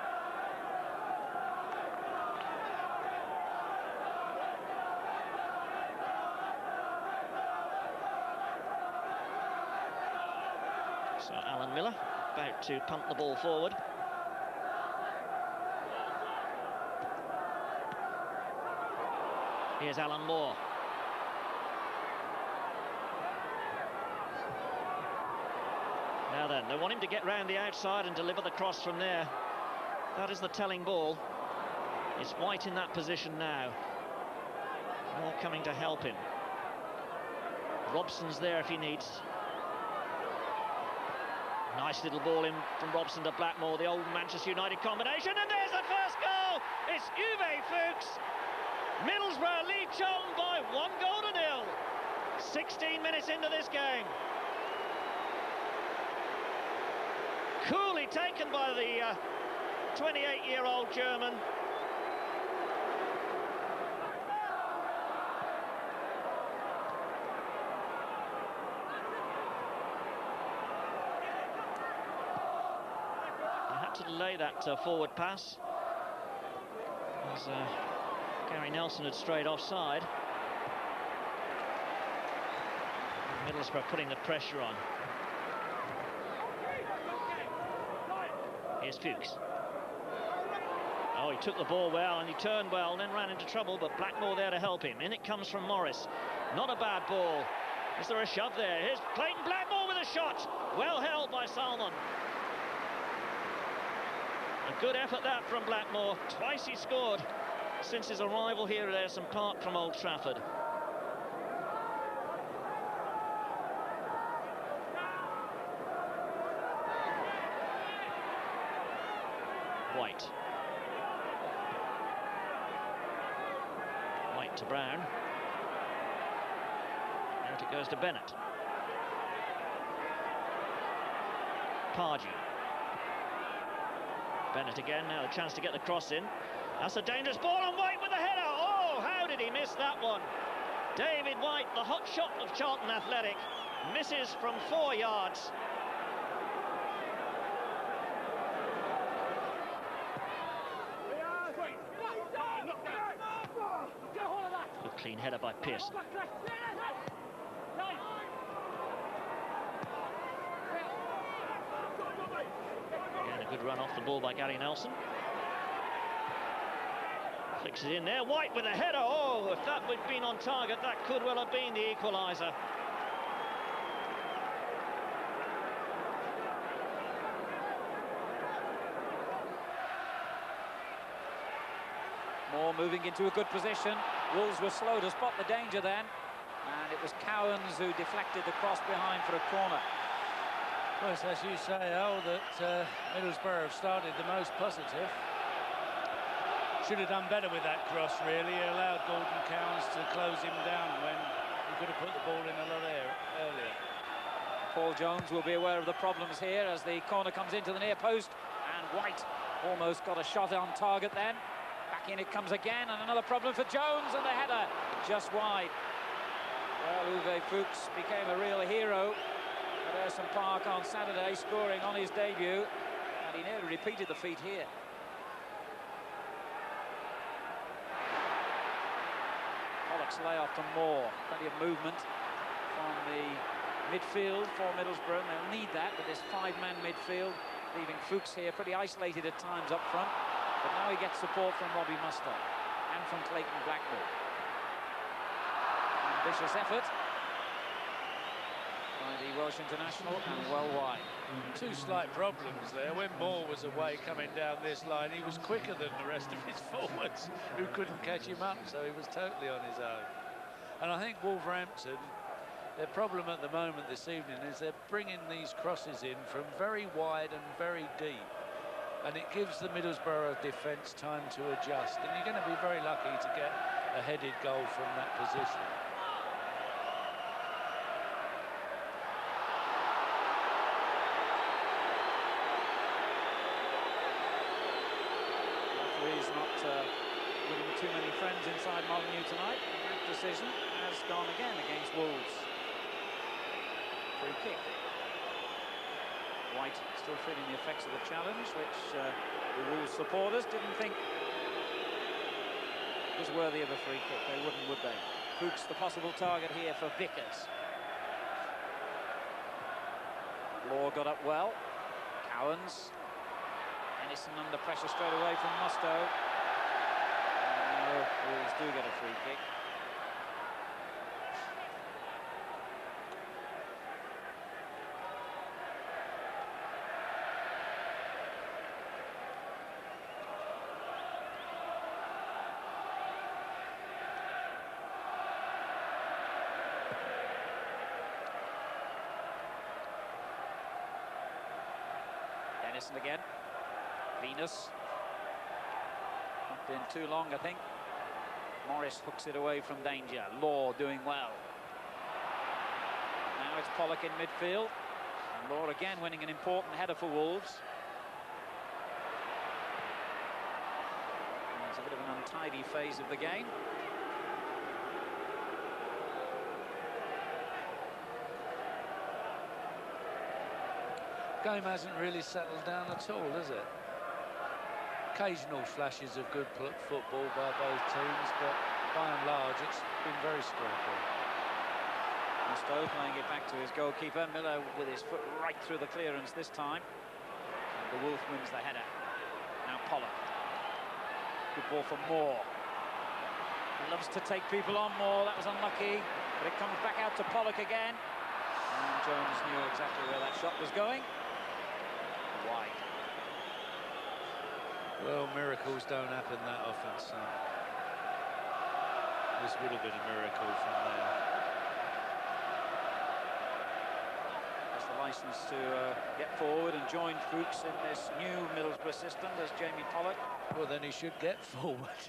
So Alan Miller about to punt the ball forward. Here's Alan Moore. Now then, they want him to get round the outside and deliver the cross from there. That is the telling ball. It's White in that position now. Moore coming to help him. Robson's there if he needs. Nice little ball in from Robson to Blackmore, the old Manchester United combination, and there's the first goal! It's Uwe Fuchs. Middlesbrough lead Charlton by 1-0. 16 minutes into this game. Coolly taken by the 28-year-old German. To delay that forward pass as Gary Nelson had strayed offside. Middlesbrough putting the pressure on. Here's Fuchs. Oh, he took the ball well and he turned well and then ran into trouble, but Blackmore there to help him. In it comes from Morris. Not a bad ball. Is there a shove there? Here's Clayton Blackmore with a shot. Well held by Salmon. A good effort that from Blackmore. Twice he scored since his arrival here at Ayresome Park from Old Trafford. White. White to Brown. Out it goes to Bennett. Pardew. Bennett again, now a chance to get the cross in. That's a dangerous ball, and White with the header. Oh, how did he miss that one? David White, the hot shot of Charlton Athletic, misses from 4 yards. Good clean header by Pearson. Good run off the ball by Gary Nelson. Flicks it in there. White with a header. Oh, if that had been on target, that could well have been the equaliser. Moore moving into a good position. Wolves were slow to spot the danger then, and it was Cowans who deflected the cross behind for a corner. Well, it's as you say, Al, that Middlesbrough have started the most positive. Should have done better with that cross, really. He allowed Gordon Cowans to close him down when he could have put the ball in a lot earlier. Paul Jones will be aware of the problems here as the corner comes into the near post, and White almost got a shot on target then. Back in it comes again, and another problem for Jones, and the header just wide. Well, Uwe Fuchs became a real hero at Ayresome Park on Saturday, scoring on his debut, and he nearly repeated the feat here. Pollock's layoff to Moore. Plenty of movement from the midfield for Middlesbrough. They'll need that with this 5-man midfield, leaving Fuchs here pretty isolated at times up front. But now he gets support from Robbie Mustoe and from Clayton Blackmore. Ambitious effort by the Welsh international, and well wide. Two slight problems there. When Moore was away coming down this line, he was quicker than the rest of his forwards who couldn't catch him up, so he was totally on his own. And I think Wolverhampton, their problem at the moment this evening is they're bringing these crosses in from very wide and very deep, and it gives the Middlesbrough defence time to adjust, and you're going to be very lucky to get a headed goal from that position. He's not winning too many friends inside Molineux tonight. That decision has gone again against Wolves. Free kick. White still feeling the effects of the challenge, which the Wolves supporters didn't think was worthy of a free kick. They wouldn't, would they? Fuchs, the possible target here for Vickers. Law got up well. Cowans. Ennison under pressure straight away from Mustoe. No, Wolves do get a free kick. Ennison again. Venus. Not been too long, I think. Morris hooks it away from danger. Law doing well. Now it's Pollock in midfield. And Law again winning an important header for Wolves. And it's a bit of an untidy phase of the game. Game hasn't really settled down at all, has it? Occasional flashes of good football by both teams, but by and large it's been very scrappy. Mustoe playing it back to his goalkeeper. Miller with his foot right through the clearance this time. And the Wolf wins the header. Now Pollock. Good ball for Moore. He loves to take people on Moore. That was unlucky, but it comes back out to Pollock again. And Jones knew exactly where that shot was going. Wide. Well, miracles don't happen that often, so this would have been a miracle from there. That's the licence to get forward and join Fuchs in this new Middlesbrough system. There's Jamie Pollock. Well, then he should get forward.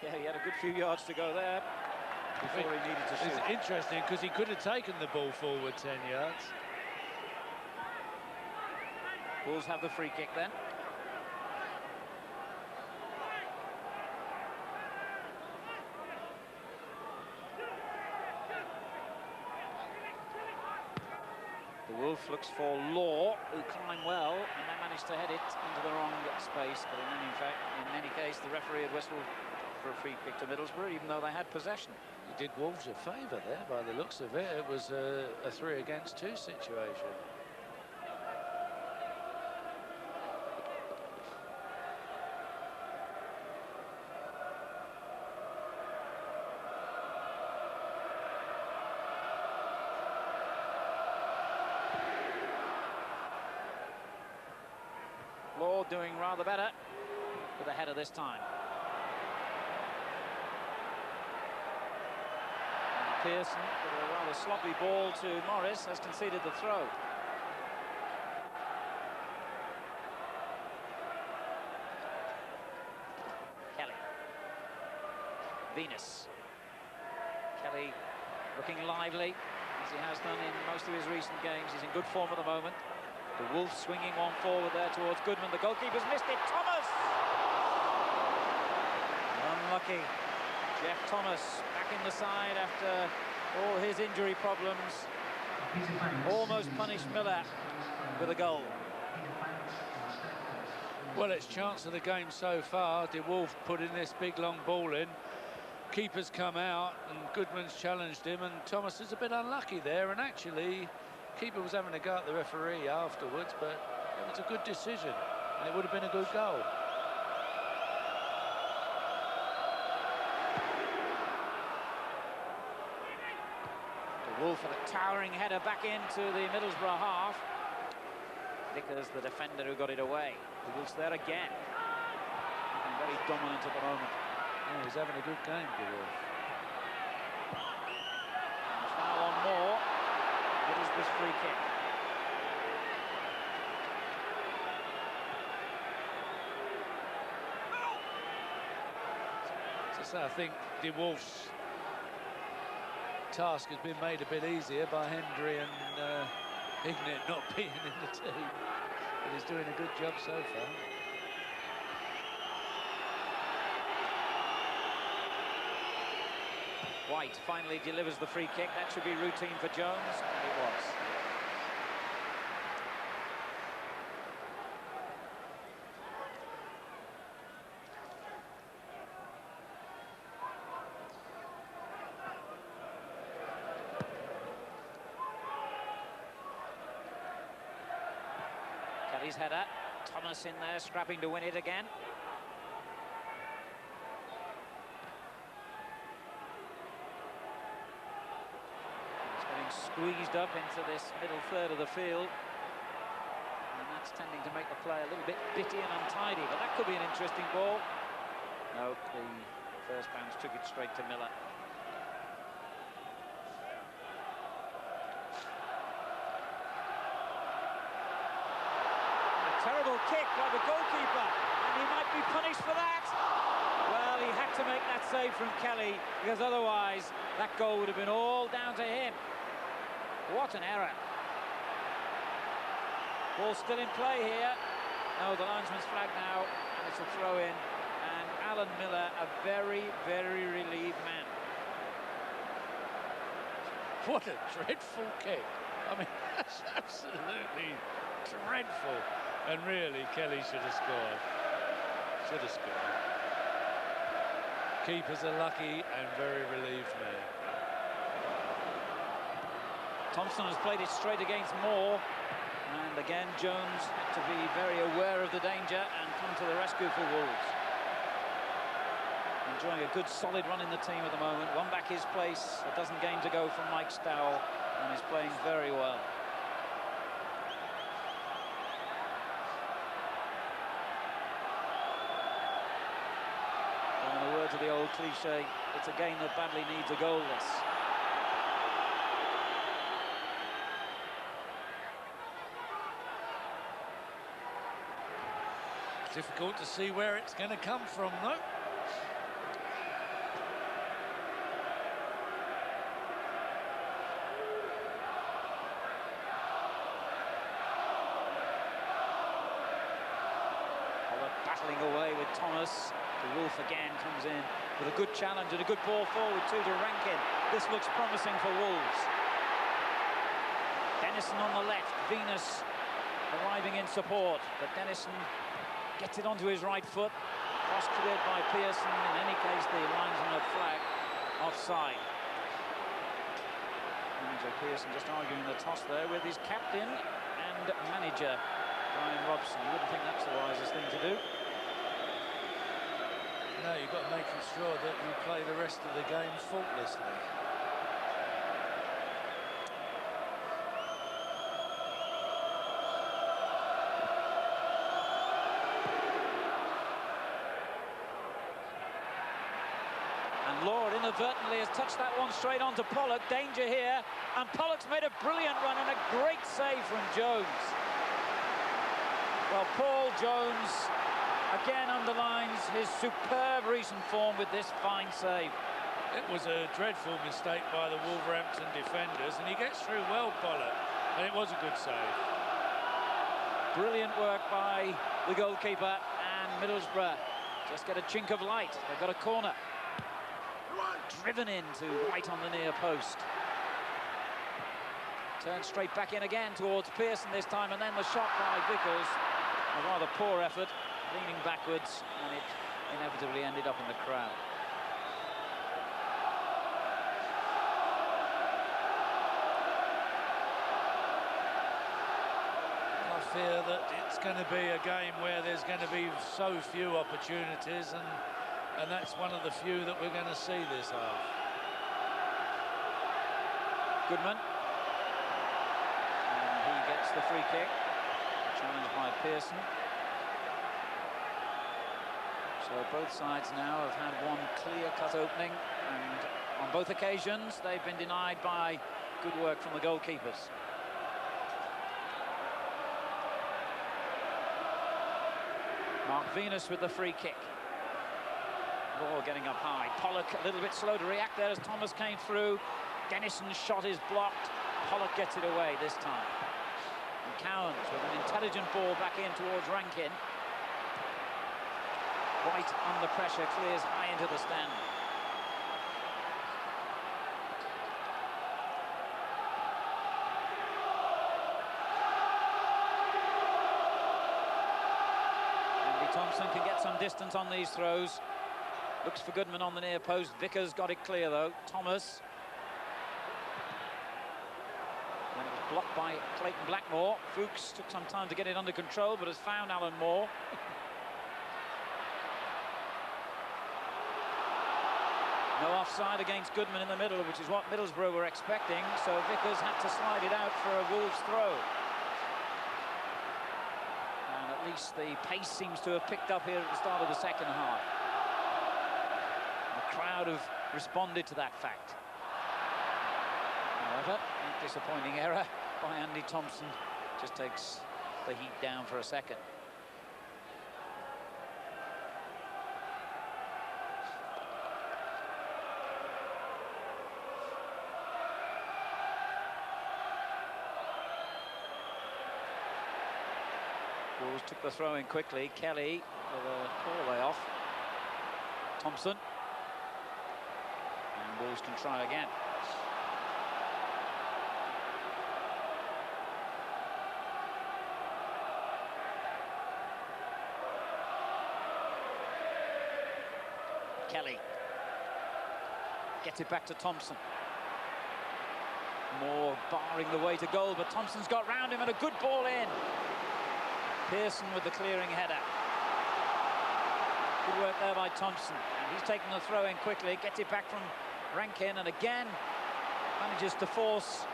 Yeah, he had a good few yards to go there before he needed to shoot. It's interesting because he could have taken the ball forward 10 yards. Wolves have the free kick then. The Wolf looks for Law, who climbed well, and they managed to head it into the wrong space. But in any case, the referee had whistled for a free kick to Middlesbrough, even though they had possession. He did Wolves a favour there, by the looks of it. It was a 3-against-2 situation. Law doing rather better with a header this time. And Pearson, with a rather sloppy ball to Morris, has conceded the throw. Kelly. Venus. Kelly looking lively, as he has done in most of his recent games. He's in good form at the moment. The Wolves swinging one forward there towards Goodman. The goalkeeper's missed it. Thomas! Unlucky. Jeff Thomas back in the side after all his injury problems. Almost punished Miller with a goal. Well, it's chance of the game so far. De Wolf put in this big long ball in. Keeper's come out and Goodman's challenged him, and Thomas is a bit unlucky there, and actually keeper was having a go at the referee afterwards, but it was a good decision and it would have been a good goal. The Wolf with a towering header back into the Middlesbrough half. Vickers, the defender who got it away. The Wolves there again. Looking very dominant at the moment. Yeah, he's having a good game, De Wolf. Foul on Moore. Middlesbrough's free kick. So I think De Wolf's task has been made a bit easier by Hendry and Ignat not being in the team. But he's doing a good job so far. White finally delivers the free kick. That should be routine for Jones, and it was. Kelly's header. Thomas in there, scrapping to win it again. He's getting squeezed up into this middle third of the field. And that's tending to make the play a little bit bitty and untidy, but that could be an interesting ball. No, the first bounce took it straight to Miller. Terrible kick by the goalkeeper, and he might be punished for that. Well, he had to make that save from Kelly, because otherwise that goal would have been all down to him. What an error. Ball still in play here. No, the linesman's flag now, and it's a throw-in. And Alan Miller, a very, very relieved man. What a dreadful kick. I mean, that's absolutely dreadful. And really, Kelly should have scored. Should have scored. Keeper's a lucky and very relieved man. Thompson has played it straight against Moore. And again, Jones had to be very aware of the danger and come to the rescue for Wolves. Enjoying a good solid run in the team at the moment. Won back his place a dozen games ago from Mike Stowell and is playing very well. To the old cliche, it's a game that badly needs a goal, this. Difficult to see where it's going to come from, though. Battling away with Thomas. The Wolf again comes in with a good challenge and a good ball forward too to Rankin. This looks promising for Wolves. Dennison on the left, Venus arriving in support, but Dennison gets it onto his right foot. Cross cleared by Pearson. In any case, the linesman of flag offside. Manager Pearson just arguing the toss there with his captain and manager Brian Robson. You wouldn't think that's the wisest thing to do. No, you've got to make sure that you play the rest of the game faultlessly. And Lord inadvertently has touched that one straight onto Pollock. Danger here, and Pollock's made a brilliant run and a great save from Jones. Well, Paul Jones again underlines his superb recent form with this fine save. It was a dreadful mistake by the Wolverhampton defenders, and he gets through well, Pollock, and it was a good save. Brilliant work by the goalkeeper, and Middlesbrough just get a chink of light. They've got a corner. Driven into right on the near post. Turned straight back in again towards Pearson this time, and then the shot by Vickers. A rather poor effort. Leaning backwards, and it inevitably ended up in the crowd. I fear that it's going to be a game where there's going to be so few opportunities, and that's one of the few that we're going to see this half. Goodman. And he gets the free kick. Challenged by Pearson. So both sides now have had one clear-cut opening, and on both occasions they've been denied by good work from the goalkeepers. Mark Venus with the free kick. Ball getting up high. Pollock a little bit slow to react there as Thomas came through. Dennison's shot is blocked. Pollock gets it away this time. And Cowans with an intelligent ball back in towards Rankin. White under pressure, clears high into the stand. Andy Thompson can get some distance on these throws. Looks for Goodman on the near post. Vickers got it clear though. Thomas. And it was blocked by Clayton Blackmore. Fuchs took some time to get it under control, but has found Alan Moore. No offside against Goodman in the middle, which is what Middlesbrough were expecting, so Vickers had to slide it out for a Wolves throw. And at least the pace seems to have picked up here at the start of the second half. The crowd have responded to that fact. However, a disappointing error by Andy Thompson just takes the heat down for a second. Wolves took the throw in quickly. Kelly with a poor lay off. Thompson. And Wolves can try again. Kelly gets it back to Thompson. Moore barring the way to goal, but Thompson's got round him and a good ball in. Pearson with the clearing header. Good work there by Thompson. And he's taken the throw in quickly, gets it back from Rankin, and again manages to force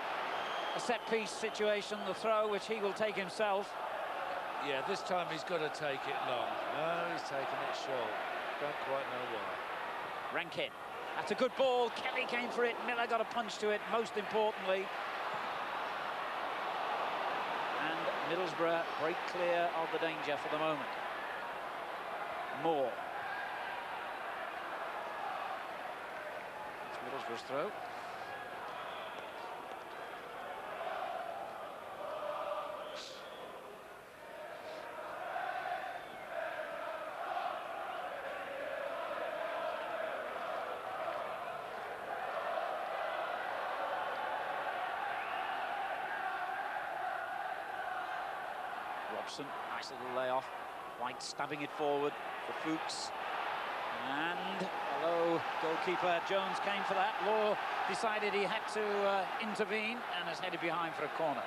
a set-piece situation, the throw, which he will take himself. Yeah, this time he's got to take it long. No, he's taking it short. Don't quite know why. Rankin. That's a good ball. Kelly came for it. Miller got a punch to it, most importantly. And Middlesbrough break clear of the danger for the moment. Moore. It's Middlesbrough's throw. Nice little layoff. White stabbing it forward for Fuchs. And hello, goalkeeper Jones came for that. Law decided he had to intervene and has headed behind for a corner.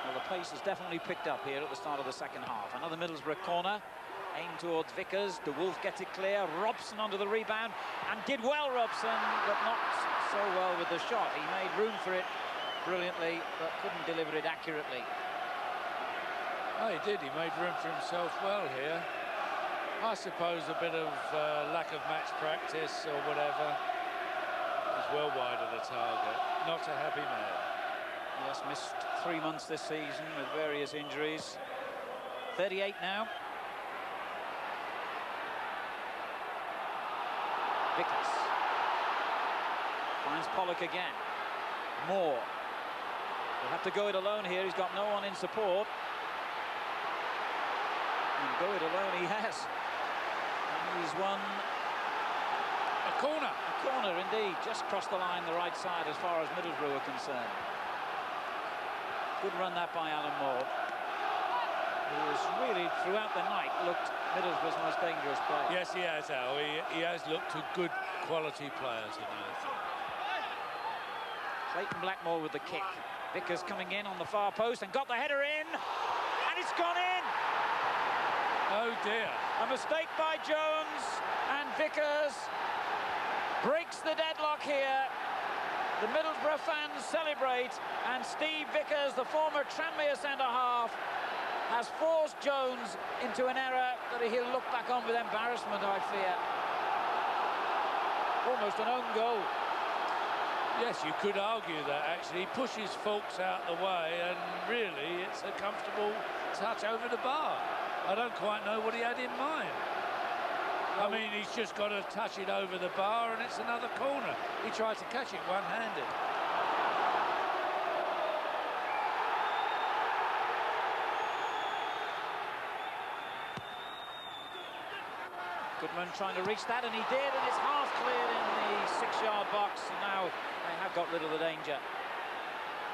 Well, the pace has definitely picked up here at the start of the second half. Another Middlesbrough corner. Aimed towards Vickers. De Wolf gets it clear. Robson onto the rebound. And did well, Robson, but not so well with the shot. He made room for it brilliantly, but couldn't deliver it accurately. Oh, he did. He made room for himself well here. I suppose a bit of lack of match practice or whatever. He's well wide of the target. Not a happy man. Yes, missed 3 months this season with various injuries. 38 now. Vickers finds Pollock again. Moore will have to go it alone here. He's got no one in support. And go it alone he has. And he's won a corner. A corner indeed. Just crossed the line the right side as far as Middlesbrough are concerned. Good run that by Alan Moore, who has really throughout the night looked Middlesbrough's most dangerous player. Yes, he has, Al. He has looked a good quality player tonight. Clayton Blackmore with the kick. Vickers coming in on the far post and got the header in, and it's gone in. Oh dear. A mistake by Jones, and Vickers breaks the deadlock here. The Middlesbrough fans celebrate, and Steve Vickers, the former Tranmere centre-half, has forced Jones into an error that he'll look back on with embarrassment, I fear. Almost an own goal. Yes, you could argue that, actually. He pushes Fulks out the way, and really, it's a comfortable touch over the bar. I don't quite know what he had in mind. I mean, he's just got to touch it over the bar, and it's another corner. He tried to catch it one-handed. Goodman trying to reach that, and he did, and it's half cleared in the 6-yard box, and now they have got rid of the danger.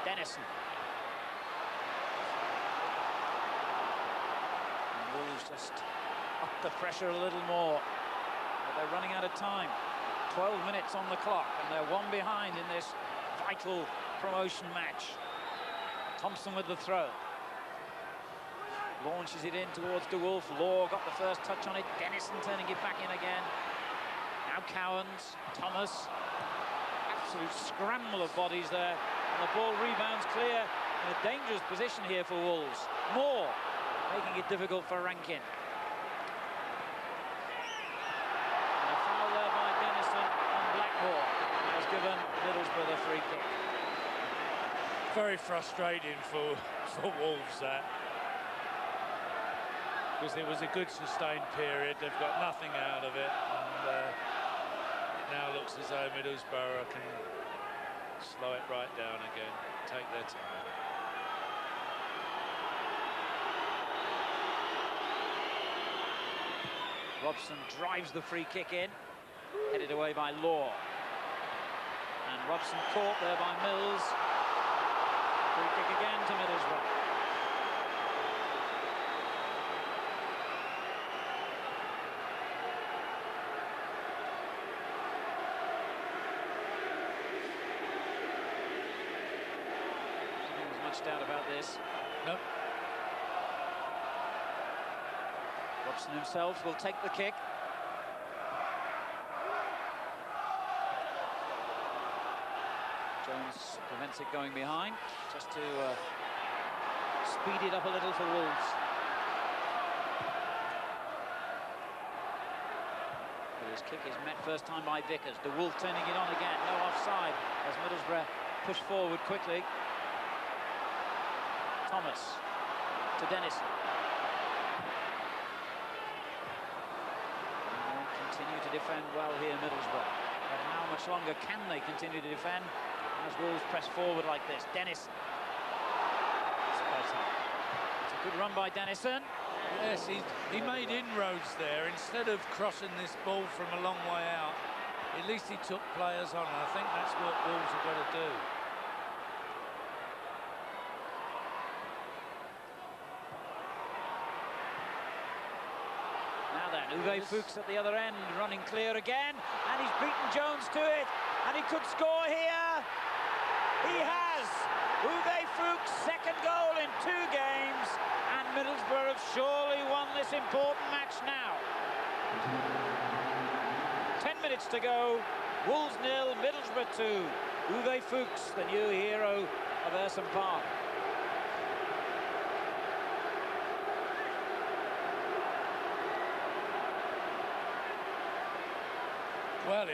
Dennison. And Wolves just up the pressure a little more. but they're running out of time. 12 minutes on the clock, and they're one behind in this vital promotion match. Thompson with the throw. Launches it in towards De Wolf. Law got the first touch on it. Dennison turning it back in again. Now Cowans, Thomas. Absolute scramble of bodies there. And the ball rebounds clear in a dangerous position here for Wolves. Moore making it difficult for Rankin. And a foul there by Dennison, and Blackmore has given Middlesbrough the free kick. Very frustrating for Wolves, that. Because it was a good sustained period. They've got nothing out of it. And it now looks as though Middlesbrough can slow it right down again, take their time. Robson drives the free kick in, headed away by Law. And Robson caught there by Mills. Free kick again to Middlesbrough. Much doubt about this. Nope. Robson himself will take the kick. Jones prevents it going behind, just to speed it up a little for Wolves. But his kick is met first time by Vickers. De Wolf turning it on again, no offside as Middlesbrough push forward quickly. Thomas to Dennison. Continue to defend well here, Middlesbrough. But how much longer can they continue to defend as Wolves press forward like this? Dennison. It's a good run by Dennison. Yes, he made inroads there. Instead of crossing this ball from a long way out, at least he took players on. And I think that's what Wolves have got to do. Uwe Fuchs at the other end, running clear again, and he's beaten Jones to it, and he could score here. He has. Uwe Fuchs' second goal in 2 games, and Middlesbrough have surely won this important match now. 10 minutes to go. Wolves 0, Middlesbrough 2. Uwe Fuchs, the new hero of Erson Park. Well,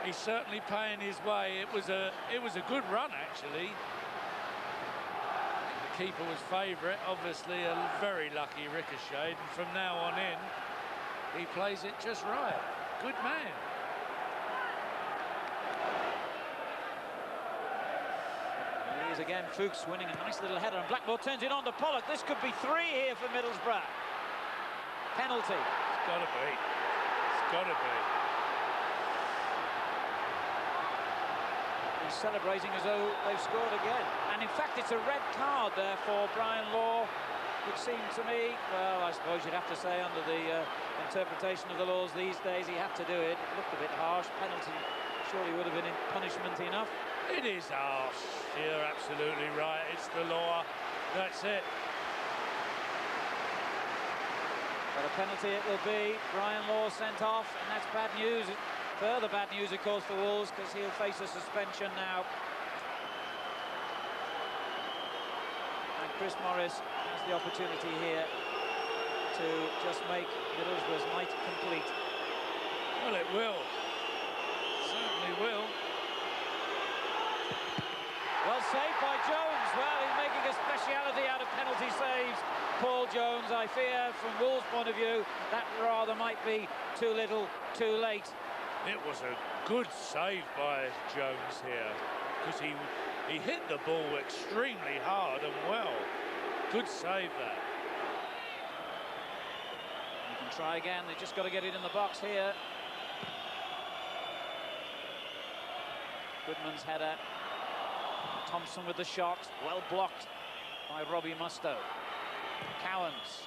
he's certainly paying his way. It was a good run, actually. The keeper was favourite, obviously a very lucky ricochet, and from now on in, he plays it just right. Good man. Here he is again, Fuchs winning a nice little header, and Blackmore turns it on to Pollock. This could be 3 here for Middlesbrough. Penalty. It's got to be. It's got to be. Celebrating as though they've scored again, and in fact it's a red card there for Brian Law, which seemed to me, well, I suppose you'd have to say under the interpretation of the laws these days he had to do it. It looked a bit harsh. Penalty surely would have been in punishment enough. It is harsh. You're absolutely right. It's the law. That's it. But a penalty it will be. Brian Law sent off, and that's bad news. Further bad news, of course, for Wolves, because he'll face a suspension now. And Chris Morris has the opportunity here to just make Middlesbrough's night complete. Well, it will. Certainly will. Well saved by Jones. Well, he's making a speciality out of penalty saves. Paul Jones, I fear, from Wolves' point of view, that rather might be too little, too late. It was a good save by Jones here, because he hit the ball extremely hard and well. Good save there. You can try again. They've just got to get it in the box here. Goodman's header. Thompson with the shot. Well blocked by Robbie Mustoe. Cowans.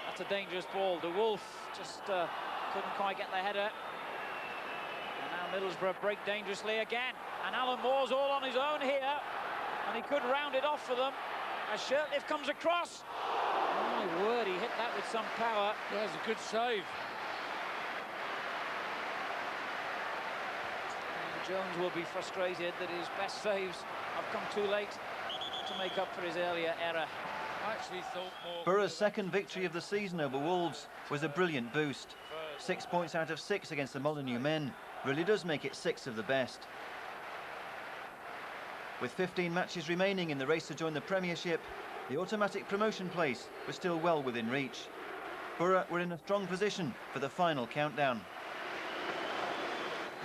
That's a dangerous ball. De Wolf just couldn't quite get the header. And now Middlesbrough break dangerously again. And Alan Moore's all on his own here. And he could round it off for them as Shirtliff comes across. Oh my word, he hit that with some power. That's a good save. And Jones will be frustrated that his best saves have come too late to make up for his earlier error. I actually thought more... Boro's second victory of the season over Wolves was a brilliant boost. 6 points out of 6 against the Molineux men really does make it 6 of the best. With 15 matches remaining in the race to join the Premiership, the automatic promotion place was still well within reach. Boro were in a strong position for the final countdown.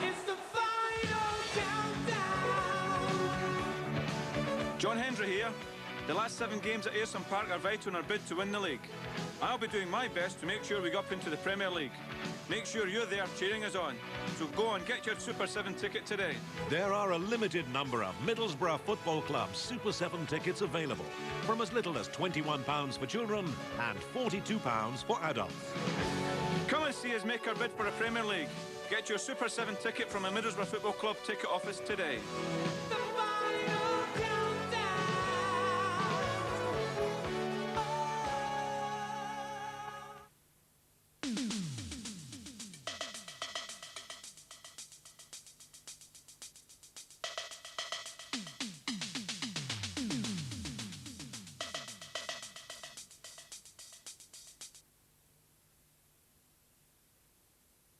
It's the final countdown. John Hendry here. The last 7 games at Ayresome Park are vital in our bid to win the league. I'll be doing my best to make sure we go up into the Premier League. Make sure you're there cheering us on. So go and get your Super 7 ticket today. There are a limited number of Middlesbrough Football Club Super 7 tickets available, from as little as £21 for children and £42 for adults. Come and see us make our bid for a Premier League. Get your Super 7 ticket from a Middlesbrough Football Club ticket office today.